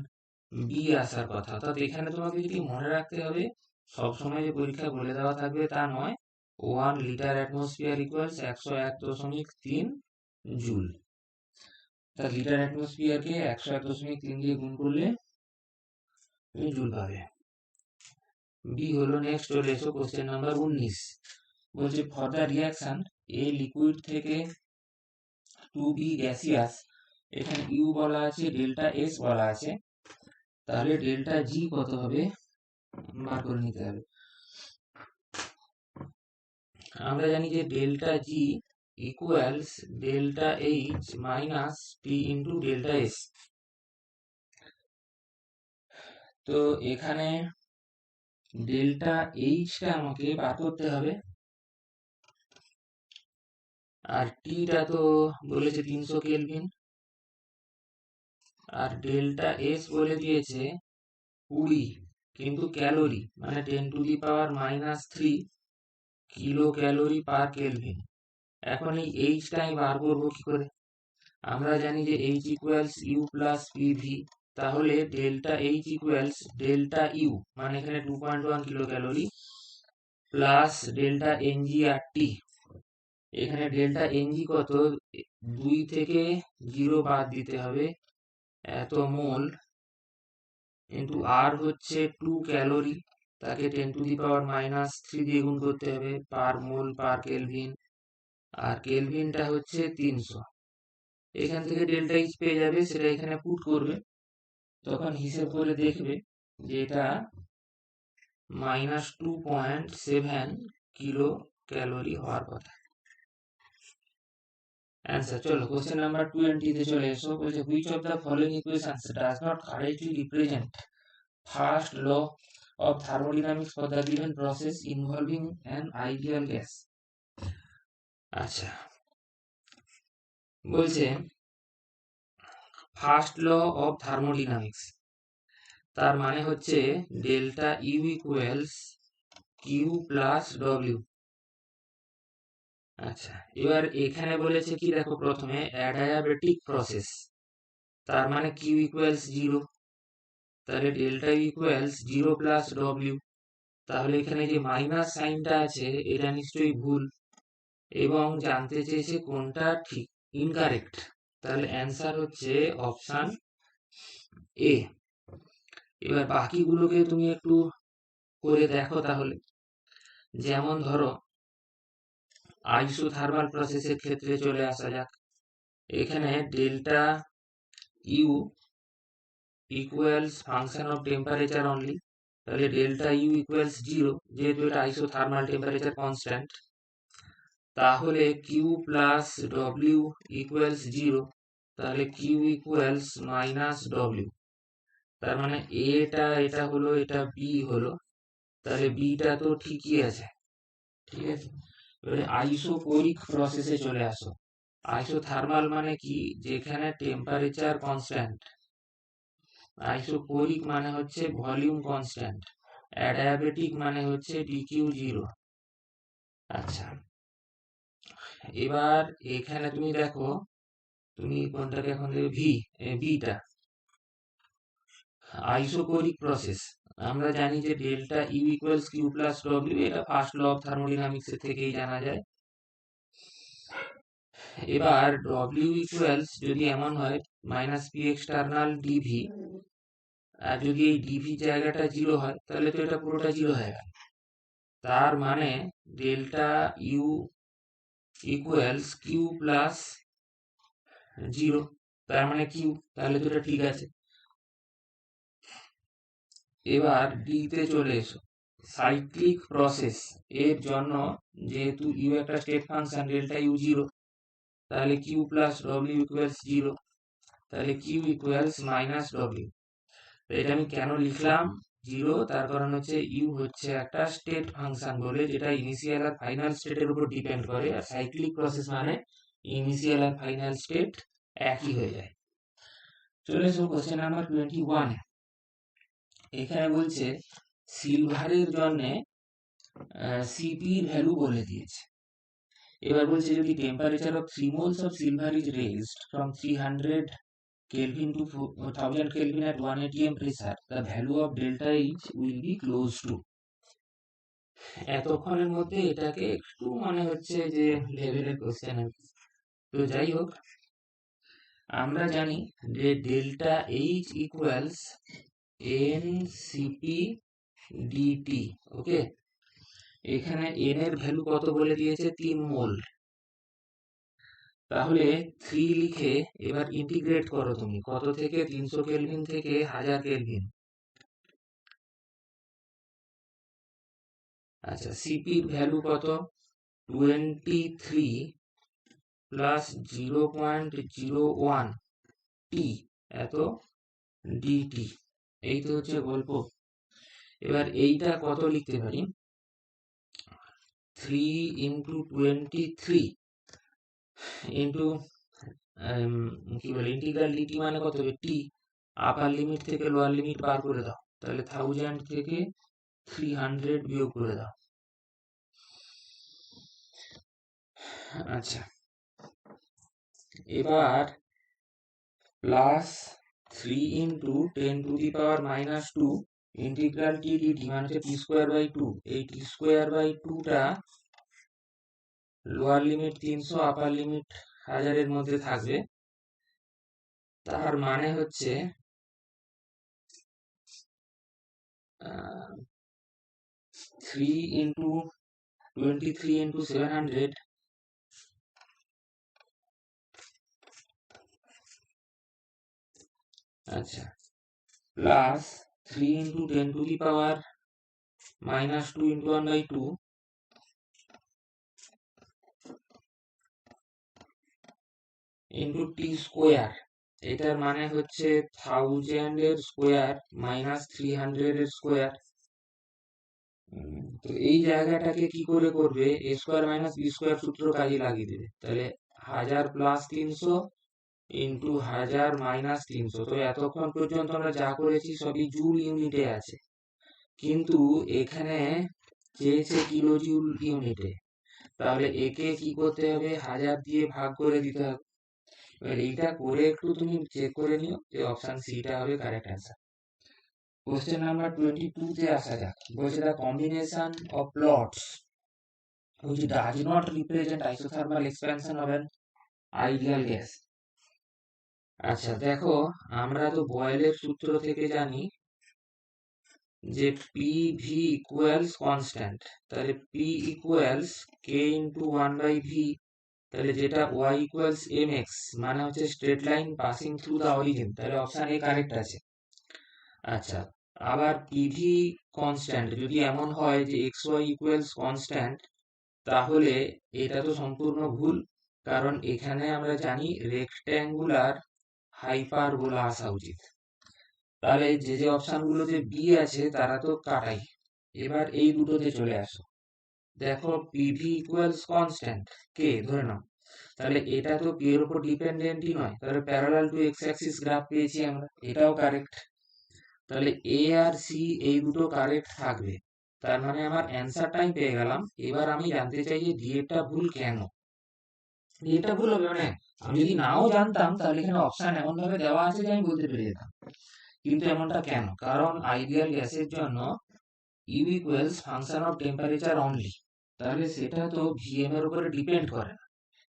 বি আসার কথা। অর্থাৎ এখানে তোমাকে যদি মনে রাখতে হবে, সবসময় যে পরীক্ষা বলে দেওয়া থাকবে তা নয়। 1 লিটার অ্যাটমসফিয়ার ইকুয়ালস 101.3 জুল। তা লিটার অ্যাটমসফিয়ারকে 101.3 দিয়ে গুণ করলে তুমি জুল পাবে। বি হলো নেক্সট, চলে এসো কোশ্চেন নাম্বার 19। বলছে for the reaction a liquid থেকে টু বি গ্যাসিয়াস, এখানে ইউ বলা আছে, ডেল্টা এস বলা আছে, তাহলে ডেল্টা জি কত হবে বার করে নিতে হবে। আমরা জানি যে delta G equals delta H minus T into delta S. তো এখানে ডেল্টা এইচটা আমাকে বার করতে হবে, আর টিটা তো বলেছে 300 কেলভিন, আর ডেল্টা এস বলে দিয়েছে 20, কিন্তু ক্যালোরি মানে 10⁻³ কিলো ক্যালোরি পার কেলভিন। এখন এই এইচটা আমি বার করবো কি করে? আমরা জানি যে H equals U plus PV, তাহলে delta H equals delta U মানে এখানে 2.1 kilo calorie plus delta n g R T. এখানে ডেল্টা এনজি কত, 2 থেকে 0 বাদ দিতে হবে, এত মোল, ইন্টু আর হচ্ছে 2 ক্যালোরি, তাকে 10⁻³ দিয়ে গুণ করতে হবে পার মোল পার কেলভিন, আর কেলভিনটা হচ্ছে 300। এখান থেকে ডেল্টা এইচ পেয়ে যাবে, সেটা এখানে পুট করবে, তখন হিসেব করে দেখবে যে এটা -2.7 কিলো ক্যালোরি হওয়ার কথা। অ্যান্সার, চলো কোশ্চেন নাম্বার 20 তে চলে এসো। বলছে which of the following equations does not correctly represent first law of thermodynamics for the given process involving an ideal gas. আচ্ছা, বলছে ফার্স্ট ল অফ থার্মোডাইনামিক্স, তার মানে হচ্ছে delta U equals Q plus W. আচ্ছা, এবার এখানে বলেছে কি দেখো, প্রথমে অ্যাডিয়াবেটিক প্রসেস, তার মানে কিউ ইকুয়ালস 0, তাহলে delta U equals 0 plus W. তাহলে এখানে যে মাইনাস সাইনটা আছে এটা নিশ্চয়ই ভুল, এবং জানতে চেয়েছে কোনটা ঠিক, ইনকারেক্ট। তাহলে অ্যান্সার হচ্ছে অপশান এ। এবার বাকিগুলোকে তুমি একটু করে দেখো তাহলে। যেমন ধরো আইসোথার্মাল প্রসেসের ক্ষেত্রে চলে আসা যাক। এখানে delta U equals function of temperature only, তাহলে ডেল্টা ইউ ইকুয়ালস 0, যেহেতু এটা আইসোথার্মাল টেম্পারেচার কনস্ট্যান্ট। তাহলে কিউ প্লাস ডব্লিউ ইকুয়ালস 0, তাহলে কিউ ইকুয়ালস মাইনাস ডব্লিউ। তার মানে এটা হলো, এটা বি হলো, তাহলে বিটা তো ঠিকই আছে। ঠিক আছে, এবারে আইসোকোরিক প্রসেসে চলে আসো। আইসোথার্মাল মানে কি, যেখানে টেম্পারেচার কনস্ট্যান্ট, আইসোকোরিক মানে হচ্ছে ভলিউম কনস্ট্যান্ট, অ্যাডিয়াবেটিক মানে হচ্ছে ডিকিউ 0। আচ্ছা, এবার এখানে তুমি দেখো, তুমি কোনটাকে এখন দেবে, বিটা আইসোকোরিক প্রসেস। আমরা জানি যে delta U equals Q plus W, এটা ফার্স্ট ল অফ থার্মোডাইনামিক্স থেকেই জানা যায়। এবার ডব্লিউ ইকুয়ালস যদি এমন হয় মাইনাস পি এক্সটার্নাল ডিভি, আর যদি এই ডিভি জায়গাটা 0 হয় তাহলে তো এটা পুরোটা 0 হয়ে গেল। তার মানে delta U equals Q plus 0, তার মানে কিউ, তাহলে তো এটা ঠিক আছে। এবার ডি তে চলে এসো, সাইক্লিক প্রসেস এর জন্য যেহেতু ইউ একটা state function, delta U zero, তাহলে Q plus W equals zero, তাহলে কিউ ইকুয়ালস মাইনাস ডব্লিউ। এটা আমি কেন লিখলাম জিরো, তার কারণ হচ্ছে ইউ হচ্ছে একটা স্টেট ফাংশন বলে, যেটা ইনিশিয়াল আর ফাইনাল স্টেটের উপর ডিপেন্ড করে, আর সাইক্লিক প্রসেস মানে ইনিশিয়াল আর ফাইনাল স্টেট একই হয়ে যায়। চলে এসো কোশ্চেন নাম্বার 21। এখানে বলছে সিলভারের জন্য সিপির ভ্যালু বলে দিয়েছে। এবার বলছে যদি temperature of 3 moles of silver is raised from 300 Kelvin to 1000 Kelvin at 1 atm pressure, the value of delta H will be close to। এতক্ষণের মধ্যে এটাকে একটু মনে হচ্ছে যে লেভেলের কোশ্চেন আর কি। তো যাই হোক, আমরা জানি যে delta H equals n Cp dT. Okay, এখানে এন এর ভ্যালু কত বলে দিয়েছে, 3 মোল। তাহলে 3 লিখে এবার ইন্টিগ্রেট করো তুমি, কত থেকে, 300 কেলভিন থেকে 1000 কেলভিন। আচ্ছা, সিপির ভ্যালু কত, 23 প্লাস 0.01 টি এত ডিটি। এই তো হচ্ছে গল্প। এবার এইটা কত লিখতে পারি, 3 ইন্টু 23 ইন্টু কি বলে ইন্টিগ্রাল ডিটি মানে কত হবে, টি আপার লিমিট থেকে লোয়ার লিমিট বার করে দাও, তাহলে 1000 থেকে 300 বিয়োগ করে দাও। আচ্ছা, এবার plus 3 into 10 to the power minus 2 integral T dT মানে হচ্ছে টি স্কোয়ার বাই 2। এই টি স্কোয়ার বাই 2টা লোয়ার লিমিট 300 আপার লিমিট 1000 এর মধ্যে থাকবে। তার মানে হচ্ছে 3 ইন্টু 23 ইন্টু 700, আচ্ছা, plus 3 into 10 to the power minus 2 into 1/2 into T square. এটার মানে হচ্ছে 1000 এর স্কোয়ার মাইনাস 300 এর স্কোয়ার। তো এই জায়গাটাকে কি করে করবে, এ স্কোয়ার মাইনাস বি স্কোয়ার সূত্র কাজে লাগিয়ে দেবে। তাহলে 1000 প্লাস 300 ইন্টু 1000 মাইনাস 300। তো এতক্ষণ পর্যন্ত আমরা যা করেছি সবই জুল ইউনিটে আছে, কিন্তু এখানে চেয়েছে কিলো জুল ইউনিটে। তাহলে একে কি করতে হবে, 1000 দিয়ে ভাগ করে দিতে হবে। এবার এইটা করে একটু তুমি চেক করে নিও যে অপশন সিটা হবে কারেক্ট অ্যান্সার। কোশ্চেন নাম্বার 22 তে আসা যাক। বলছে the combination of plots which does not represent isothermal expansion of an ideal gas। আচ্ছা দেখো, আমরা তো বয়েলের সূত্র থেকে জানি যে পিভি ইকুয়ালস কনস্ট্যান্ট, তাহলে পি ইকুয়ালস কে ইন্টু 1/ভি, তাহলে যেটা y ইকুয়ালস mx মানে হচ্ছে straight line passing through the origin, তাহলে অপশন এ কারেক্ট আছে। আচ্ছা, আবার পিভি কনস্ট্যান্ট যদি এমন হয় যে xy ইকুয়ালস কনস্ট্যান্ট, তাহলে এটা তো সম্পূর্ণ ভুল, কারণ এখানে আমরা জানি রেক্ট্যাঙ্গুলার হাইপারবোলা আসা উচিত। তাহলে যে যে অপশনগুলোতে বি আছে তারা তো কাটাই। এবার এই দুটোতে চলে আসো, দেখো পিভি ইকুয়ালস কনস্ট্যান্ট কে ধরে নাও, তাহলে এটা তো পি এর উপর ডিপেন্ডেন্টই নয়, তাহলে parallel to x Axis graph পেয়েছি আমরা, এটাও কারেক্ট। তাহলে এ আর সি এই দুটো কারেক্ট থাকবে, তার মানে আমার অ্যান্সারটাই পেয়ে গেলাম। এবার আমি জানতে চাই যে ডি এরটা ভুল কেন। ডি এরটা ভুল হবে মানে আমি যদি নাও জানতাম তাহলে এখানে অপশন এমন ভাবে দেওয়া আছে যে আমি বলতে পেরে যেতাম, কিন্তু এমনটা কেন, কারণ আইডিয়াল গ্যাসের জন্য U equals function of temperature only, তাহলে সেটা তো ভিএম এর উপরে ডিপেন্ড করে না।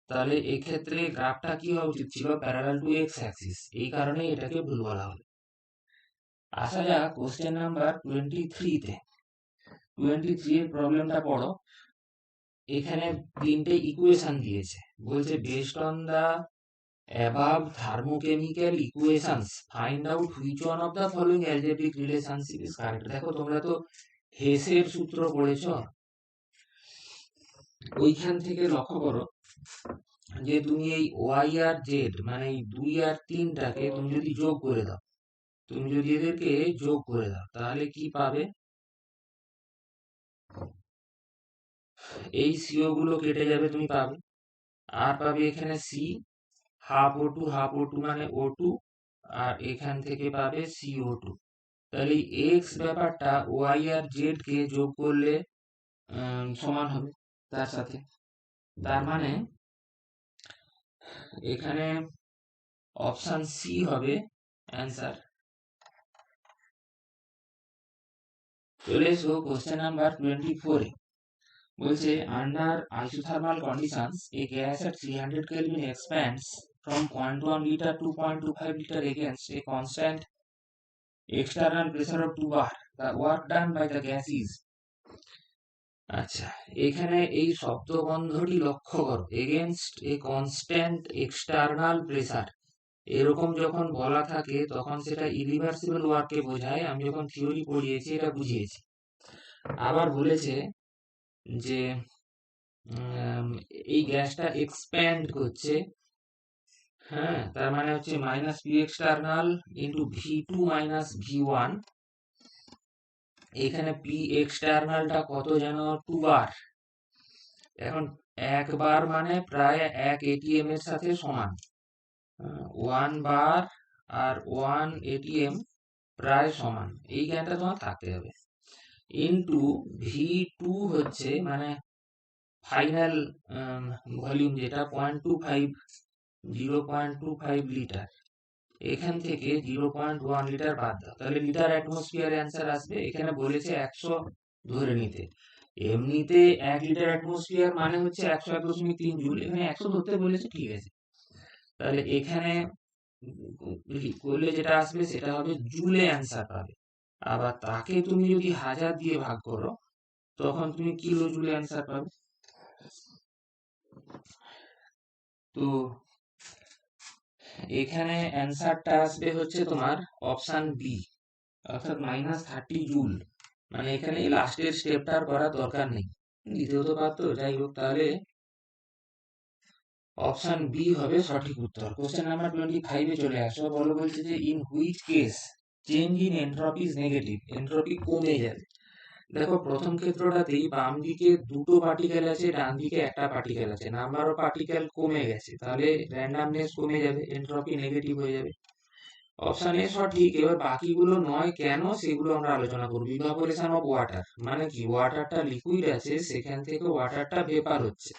তাহলে এক্ষেত্রে গ্রাফটা কি হওয়া উচিত ছিল, প্যারালাল টু এক্স অ্যাক্সিস, এই কারণে এটাকে ভুল বলা হলো। আসা যাক কোশ্চেন নাম্বার 23 তে। 23 এর প্রবলেমটা পড়ো। এখানে তিনটে ইকুয়েশন দিয়েছে, বলছে based on the above thermochemical equations find out which one of the following algebraic relationship is correct। দেখো তোমরা তো হেসের সূত্র পড়েছো, ওইখান থেকে লক্ষ্য করো যে তুমি এই ওয়াই আর জেড মানে এই 2 আর 3টাকে তুমি যদি যোগ করে দাও, তুমি যদি এদেরকে যোগ করে দাও তাহলে কি পাবে, এই সিও গুলো কেটে যাবে, তুমি পাবে আর পাবে এখানে সি হাফ ও টু মানে ও টু, আর এখান থেকে পাবে সিও টু। তাহলে এই এক্স ব্যাপারটা ওয়াই আর জেড কে যোগ করলে সমান হবে তার সাথে। তার মানে এখানে অপশন সি হবে অ্যান্সার। চলে এসো কোশ্চেন নাম্বার 24 এ। বলছে under isothermal conditions a gas at 300 Kelvin expands from 0.1 liter to 0.25 liter against a constant external pressure of 2 bar. The work done by the gas is। আচ্ছা, এখানে এই শব্দবন্ধটি লক্ষ্য করো, against a constant external pressure. এরকম যখন বলা থাকে তখন সেটা ইরিভার্সিবল ওয়ার্ককে বোঝায়। আমি যখন থিওরি পড়িয়েছি এটা বুঝিয়েছি। আবার বলেছে যে এই গ্যাসটা এক্সপ্যান্ড করছে, হ্যাঁ, তার মানে হচ্ছে minus P external into V two minus V one. এখানে পি এক্সটার্নালটা কত যেন 2 বার। এখন 1 বার মানে প্রায় 1 এটিএম এর সাথে সমান। 1 বার আর 1 এটিএম প্রায় সমান, এই জ্ঞানটা তোমার থাকতে হবে। ইন্টু ভি টু হচ্ছে মানে ফাইনাল ভলিউম যেটা 0.25 লিটার, এখান থেকে 0.1 লিটার বাদ দাও, তাহলে লিটার অ্যাটমসফিয়ার অ্যান্সার আসবে। এখানে বলেছে 100 ধরে নিতে, এমনিতে 1 লিটার অ্যাটমসফিয়ার মানে হচ্ছে 101.3 জুল, এখানে 100 ধরতে বলেছে, ঠিক আছে। তাহলে এখানে করলে যেটা আসবে সেটা হবে জুলে অ্যান্সার পাবে। আবার তাকে তুমি যদি 1000 দিয়ে ভাগ করো তখন তুমি কিলো জুলে অ্যান্সার পাবে। তো এখানে অ্যান্সারটা আসবে হচ্ছে তোমার অপশন বি, অর্থাৎ -30 জুল। মানে এখানে লাস্টের স্টেপটা আর করার দরকার নেই, দিতেও তো পারতো। যাই হোক, তাহলে অপশন বি হবে সঠিক উত্তর। কোশ্চেন নাম্বার 25 এ চলে আসো। বলছে যে in which case change in entropy is negative, entropy কমে যাবে। দেখো প্রথম ক্ষেত্রটাতেই বাম দিকে দুটো পার্টিকেল আছে, ডান দিকে একটা পার্টিকেল আছে, নাম্বার অফ পার্টিকেল কমে গেছে, তাহলে র্যান্ডামনেস কমে যাবে, এন্ট্রপি নেগেটিভ হয়ে যাবে। অপশন এ সঠিক। এবার বাকিগুলো নয় কেন সেগুলো আমরা আলোচনা করব। ইভাপোরেশন অফ ওয়াটার মানে কি, ওয়াটারটা লিকুইড আছে সেখান থেকে ওয়াটারটা ভেপার হচ্ছে,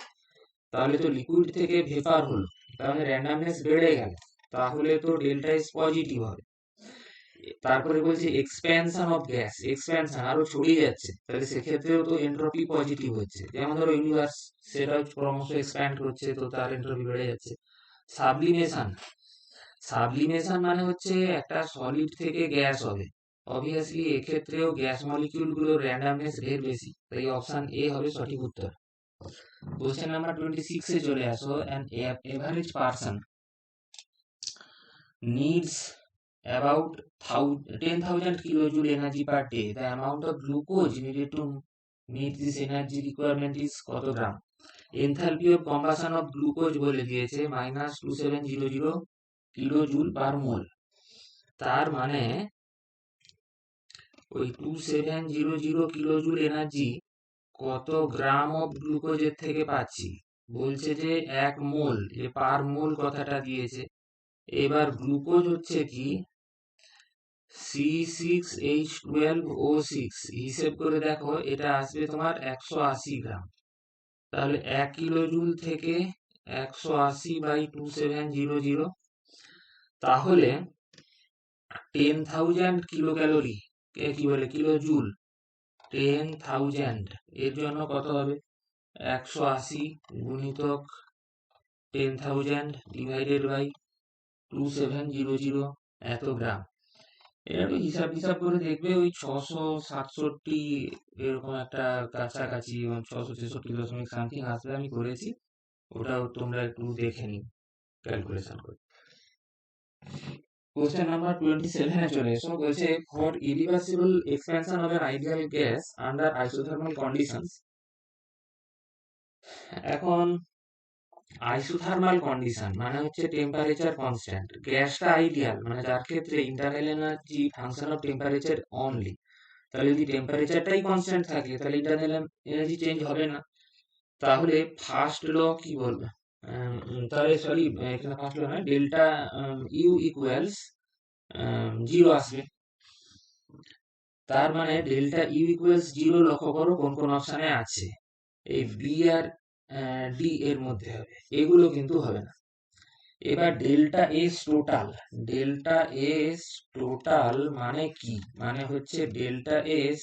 তাহলে তো লিকুইড থেকে ভেপার হলো, তাহলে র্যান্ডামনেস বেড়ে গেল, তাহলে তো ডেল্টা এস পজিটিভ হবে। তারপরে বলছে এক্সপ্যানশন অফ গ্যাস, এক্সপ্যানশন আরো ছড়িয়ে যাচ্ছে, তাহলে সেক্ষেত্রেও তো এন্ট্রপি পজিটিভ হচ্ছে। যেমন ধরো ইউনিভার্স, সেটা ক্রমশ এক্সপ্যান্ড করছে, তো তার এন্ট্রপি বেড়ে যাচ্ছে। সাবলিমেশন, সাবলিমেশন মানে হচ্ছে একটা সলিড থেকে গ্যাস হবে, অবভিয়াসলি এক্ষেত্রেও গ্যাস মলিকিউল গুলোর র্যান্ডামনেস ঢের বেশি, তাই অপশন এ হবে সঠিক উত্তর। কোশ্চেন নাম্বার 26 এ চলে আসো। An average person needs about 10,000 kilojoule energy per day. The amount of glucose needed to meet this energy requirement is কত গ্রাম? Enthalpy of combustion of glucose বলে দিয়েছে -2700 কিলোজুল পার মোল। তার মানে ওই 2700 কিলোজুল এনার্জি কত gram of গ্লুকোজের থেকে পাচ্ছি, বলছে যে 1 মোল, যে পার মোল কথাটা দিয়েছে। এবার গ্লুকোজ হচ্ছে কি C6H12O6, হিসেব করে দেখো এটা আসবে তোমার 180 গ্রাম। তাহলে 1 কিলোজুল থেকে 180 বাই 2700, তাহলে 10,000 কিলো ক্যালোরি, কি বলে কিলোজুল, 10,000 এর জন্য কত হবে 180 গুণিতক 10,000 ডিভাইডেড বাই 2700, এত গ্রাম। এটা একটু হিসাব করে দেখবে, ওই 667 এরকম একটা কাছাকাছি, 663 দশমিক সামথিং আসবে। আমি করেছি, ওটাও তোমরা একটু দেখে নিও। ক্যালকুলেশন করি। কোশ্চেন নাম্বার 27 এ চলে এসো। বলছে for irreversible expansion of an ideal gas under isothermal conditions. এখন আইসোথার্মাল কন্ডিশন মানে হচ্ছে টেম্পারেচার কনস্ট্যান্ট, গ্যাসটা আইডিয়াল মানে যার ক্ষেত্রে internal energy function of temperature only. তাহলে যদি টেম্পারেচারটাই কনস্ট্যান্ট থাকে তাহলে ইন্টারনাল এনার্জি চেঞ্জ হবে না। তাহলে ফার্স্ট ল কি বলবে, তাহলে সরি এখানে ফার্স্ট ল নয়, ডেল্টা ইউ ইকুয়ালস 0 আসবে। তার মানে ডেল্টা ইউ ইকুয়ালস 0 লক্ষ্য করো কোন কোন অপশনে আছে, এই বি আর ডি এর মধ্যে হবে, এগুলো কিন্তু হবে না। এবার delta S total, delta S total মানে কি, মানে হচ্ছে delta S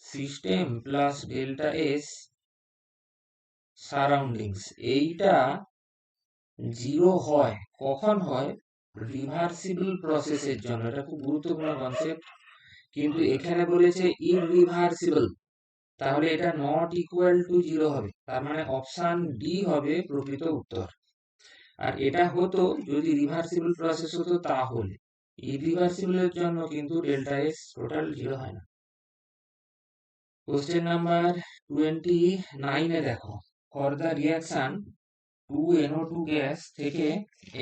system plus delta S surroundings. এইটা 0 হয় কখন হয়, রিভার্সিবল প্রসেসের জন্য। এটা খুব গুরুত্বপূর্ণ কনসেপ্ট, কিন্তু এখানে বলেছে ইররিভার্সিবল, তাহলে এটা নট ইকুয়াল টু 0 হবে। তার মানে অপশন ডি হবে প্রকৃত উত্তর। আর এটা হতো যদি রিভার্সিবল প্রসেস হতো, তাহলে ইররিভার্সিবলের জন্য কিন্তু ডেল্টা এস টোটাল 0 হয় না। কোশ্চেন নাম্বার 29 এ দেখো, for the reaction 2NO2 gas থেকে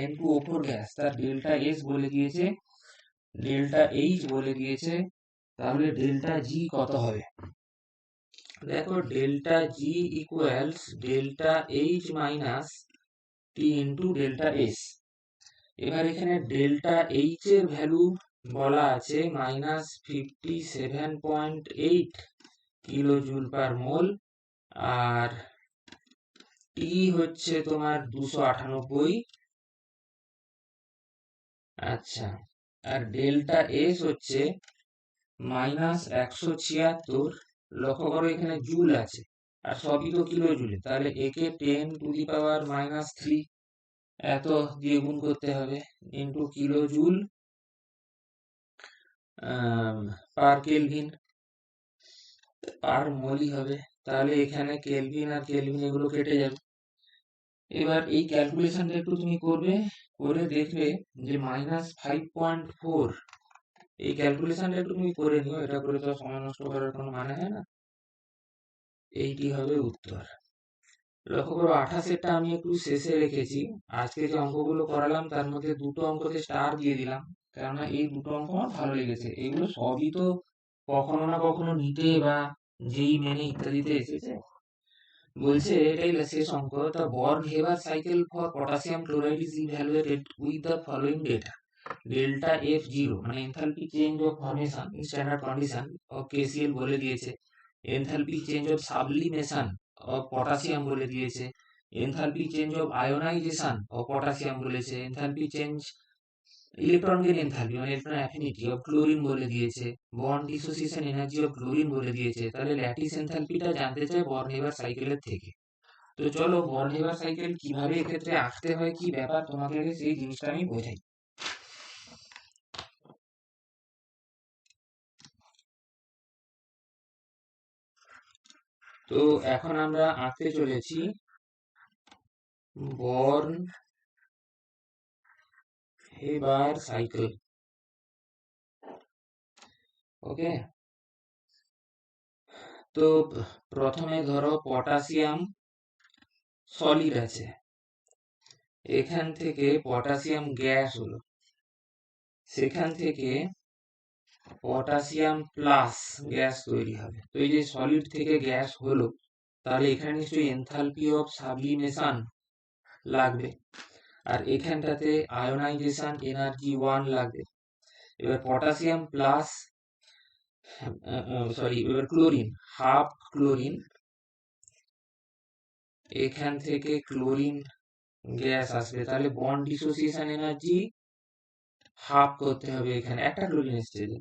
N2O4 গ্যাস, তার ডেল্টা এস বলে দিয়েছে, ডেল্টা এইচ বলে দিয়েছে, তাহলে ডেল্টা জি কত হবে? দেখো delta G equals delta H minus T into delta S. এবার এখানে ডেল্টা এইচ এর ভ্যালু বলা আছে -57.8 কিলো জুল পার মোল, আর টি হচ্ছে তোমার 298। আচ্ছা, আর ডেল্টা এস হচ্ছে -176। লক্ষ্য করো এখানে জুল আছে আর সবই তো কিলো জুলে, তাহলে একে 10⁻³ এত দিয়ে গুণ করতে হবে into kilo joule per kelvin per মোলই হবে। তাহলে এখানে কেলভিন আর কেলভিন এগুলো কেটে যাবে। এবার এই ক্যালকুলেশনটা একটু তুমি করবে, করে দেখবে যে -5.4, এই ক্যালকুলেশনটা একটু তুমি করে নিও, এটা করে তো সময় নষ্ট করার কোনো মানে হয় না। এইটি হবে উত্তর। লক্ষ্য করো 28এরটা আমি একটু শেষে রেখেছি, আজকে যে অঙ্কগুলো করালাম তার মধ্যে দুটো অঙ্কতে স্টার দিয়ে দিলাম, কেননা এই দুটো অঙ্ক আমার ভালো লেগেছে। এগুলো সবই তো কখনো না কখনো নিতে বা যেই মেনে ইত্যাদিতে এসেছে। বলছে এটাই শেষ অঙ্ক, the Born Haber cycle for potassium chloride is evaluated with the following data. Delta F 0 মানে enthalpy change of formation in standard condition of KCl বলে দিয়েছে, enthalpy change of sublimation of potassium বলে দিয়েছে, enthalpy change of ionization of potassium বলেছে, enthalpy change electron gain enthalpy মানে electron affinity of chlorine বলে দিয়েছে, bond dissociation energy of chlorine বলে দিয়েছে। তাহলে ল্যাটিস এনথালপিটা জানতে চাই বর্ন হেভার সাইকেলের থেকে। তো চলো বর্ন হেভার সাইকেল কিভাবে এক্ষেত্রে আঁকতে হয়, কি ব্যাপার, তোমাকে আগে সেই জিনিসটা আমি বোঝাই। তো এখন আমরা আঁকতে চলেছি বর্ন হেভার সাইকেল। ওকে, তো প্রথমে ধরো পটাশিয়াম সলিড আছে, এখান থেকে পটাশিয়াম গ্যাস হলো, সেখান থেকে পটাশিয়াম প্লাস গ্যাস তৈরি হবে। তো এই যে সলিড থেকে গ্যাস হলো, তাহলে এখানে নিশ্চয়ই এনথালপি অফ সাবলিমেশন লাগবে, আর এখানটাতে আয়োনাইজেশন এনার্জি 1 লাগবে। এবার পটাশিয়াম প্লাস সরি এবার ক্লোরিন, হাফ ক্লোরিন, এখান থেকে ক্লোরিন গ্যাস আসবে, তাহলে বন্ড ডিসোসিয়েশন এনার্জি হাফ করতে হবে, এখানে একটা ক্লোরিন এসছে যে,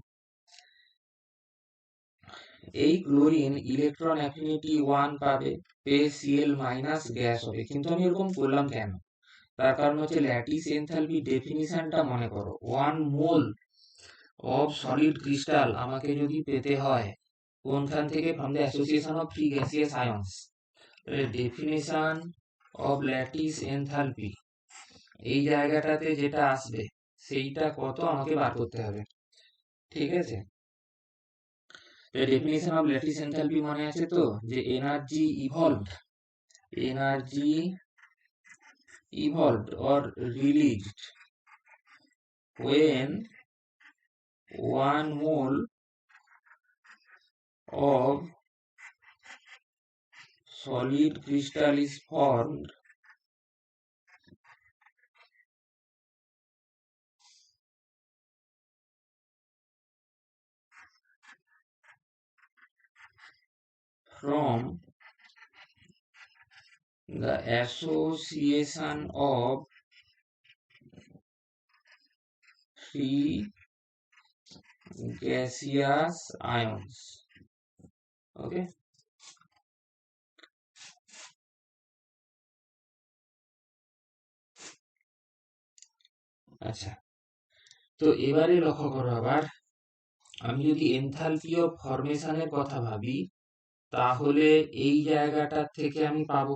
এই ক্লোরিন ইলেকট্রন অ্যাফিনিটি 1 পাবে, পেয়ে Cl মাইনাস গ্যাস হবে। কিন্তু আমি এরকম করলাম কেন, তার কারণ হচ্ছে ল্যাটিস এনথালপি ডেফিনিশনটা মনে করো, 1 মোল অফ সলিড ক্রিস্টাল আমাকে যদি পেতে হয় কোনখান থেকে, from the association of free gaseous ions, definition of lattice enthalpy এই জায়গাটাতে যেটা আসবে সেইটা কত আমাকে বার করতে হবে, ঠিক আছে। ডেফিনিশন অফ ল্যাটিস এনথালপি মনে আছে তো, যে energy evolved or released when 1 mole of solid crystal is formed from the association of three gaseous ions. Okay. আচ্ছা, তো এবারে লক্ষ্য করো আবার, আমি যদি এনথালপি অফ ফরমেশনের কথা ভাবি, তাহলে এই জায়গাটা থেকে আমি পাবো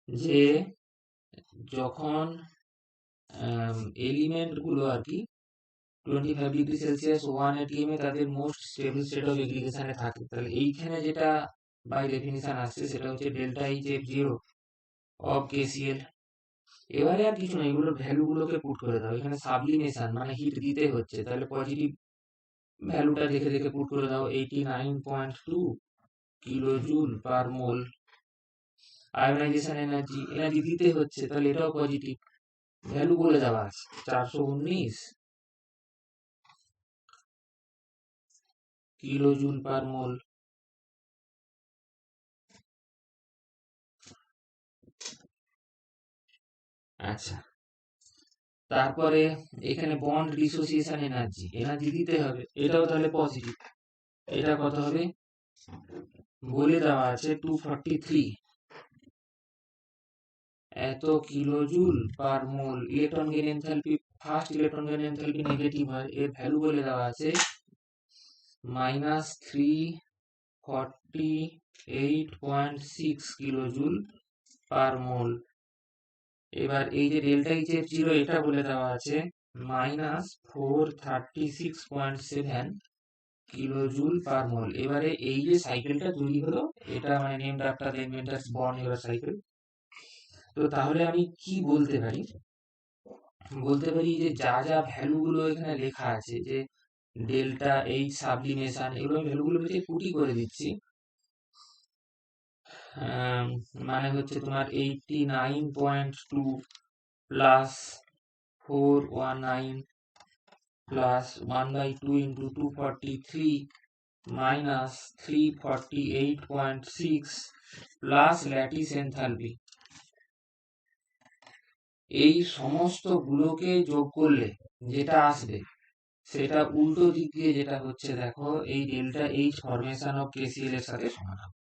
যে যখন এলিমেন্ট গুলো আর কি 25 ডিগ্রি সেলসিয়াস 1 atm এ তাদের মোস্ট স্টেবল স্টেট অফ এগ্রিগেশনে থাকে, তাহলে এইখানে যেটা বাই ডেফিনিশন আসছে সেটা হচ্ছে delta H F zero of KCL. এবারে আর কিছু না, এগুলোর ভ্যালু গুলোকে পুট করে দাও, এখানে সাবলিমেশন মানে হিট দিতে হচ্ছে, তাহলে পজিটিভ ভ্যালুটা দেখে দেখে পুট করে দাও, 89.2 কিলো জুল পার মোল। আয়োনাইজেশন এনার্জি দিতে হচ্ছে, তাহলে এটাও পজিটিভ ভ্যালু বলে দেওয়া আছে, 419 কিলো জুল পার মোল। আচ্ছা, তারপরে এখানে বন্ড ডিসোসিয়েশন এনার্জি দিতে হবে, এটাও তাহলে পজিটিভ। এটা কত হবে বলে দেওয়া আছে 243 এত kilo joule per mole. Electron gain enthalpy, first electron gain enthalpy negative হয়, এর ভ্যালু বলে দেওয়া আছে -348.6 কিলো জুল পার মোল। এবার এই যে ডেল্টা এইচ এফ জিরো এটা বলে দেওয়া আছে -436.7 কিলো জুল পার মোল। এবারে এই যে সাইকেলটা তৈরি হলো, এটা মানে named after the inventors Born Haber cycle. তো তাহলে আমি কি বলতে পারি, যে যা যা ভ্যালু গুলো এখানে লেখা আছে, যে ডেল্টা এইচ সাবলিমেশন, এগুলো ভ্যালু গুলো কুটি করে দিচ্ছি। মানে হচ্ছে তোমার 89.2 plus 419 plus 1/2 into 243 minus 348.6 plus lattice enthalpy. এই সমস্ত গুলোকে যোগ করলে যেটা আসবে সেটা উল্টো দিক দিয়ে যেটা হচ্ছে, দেখো এই delta H formation of KCL এর সাথে সমান হবে।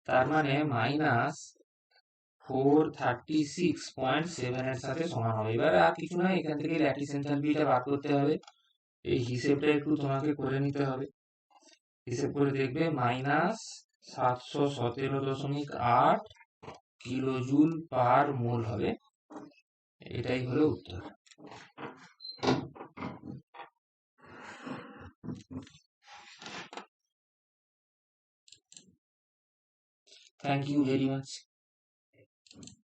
তার মানে -436.7 এর সাথে সমান হবে। এবারে আর কিছু নয়, এখান থেকে ল্যাটিস এনথালপিটা বার করতে হবে। এই হিসেবটা একটু তোমাকে করে নিতে হবে, হিসেব করে দেখবে -717.8 কিলো জুল পার মোল হবে। এটাই হলো উত্তর। Thank you very much.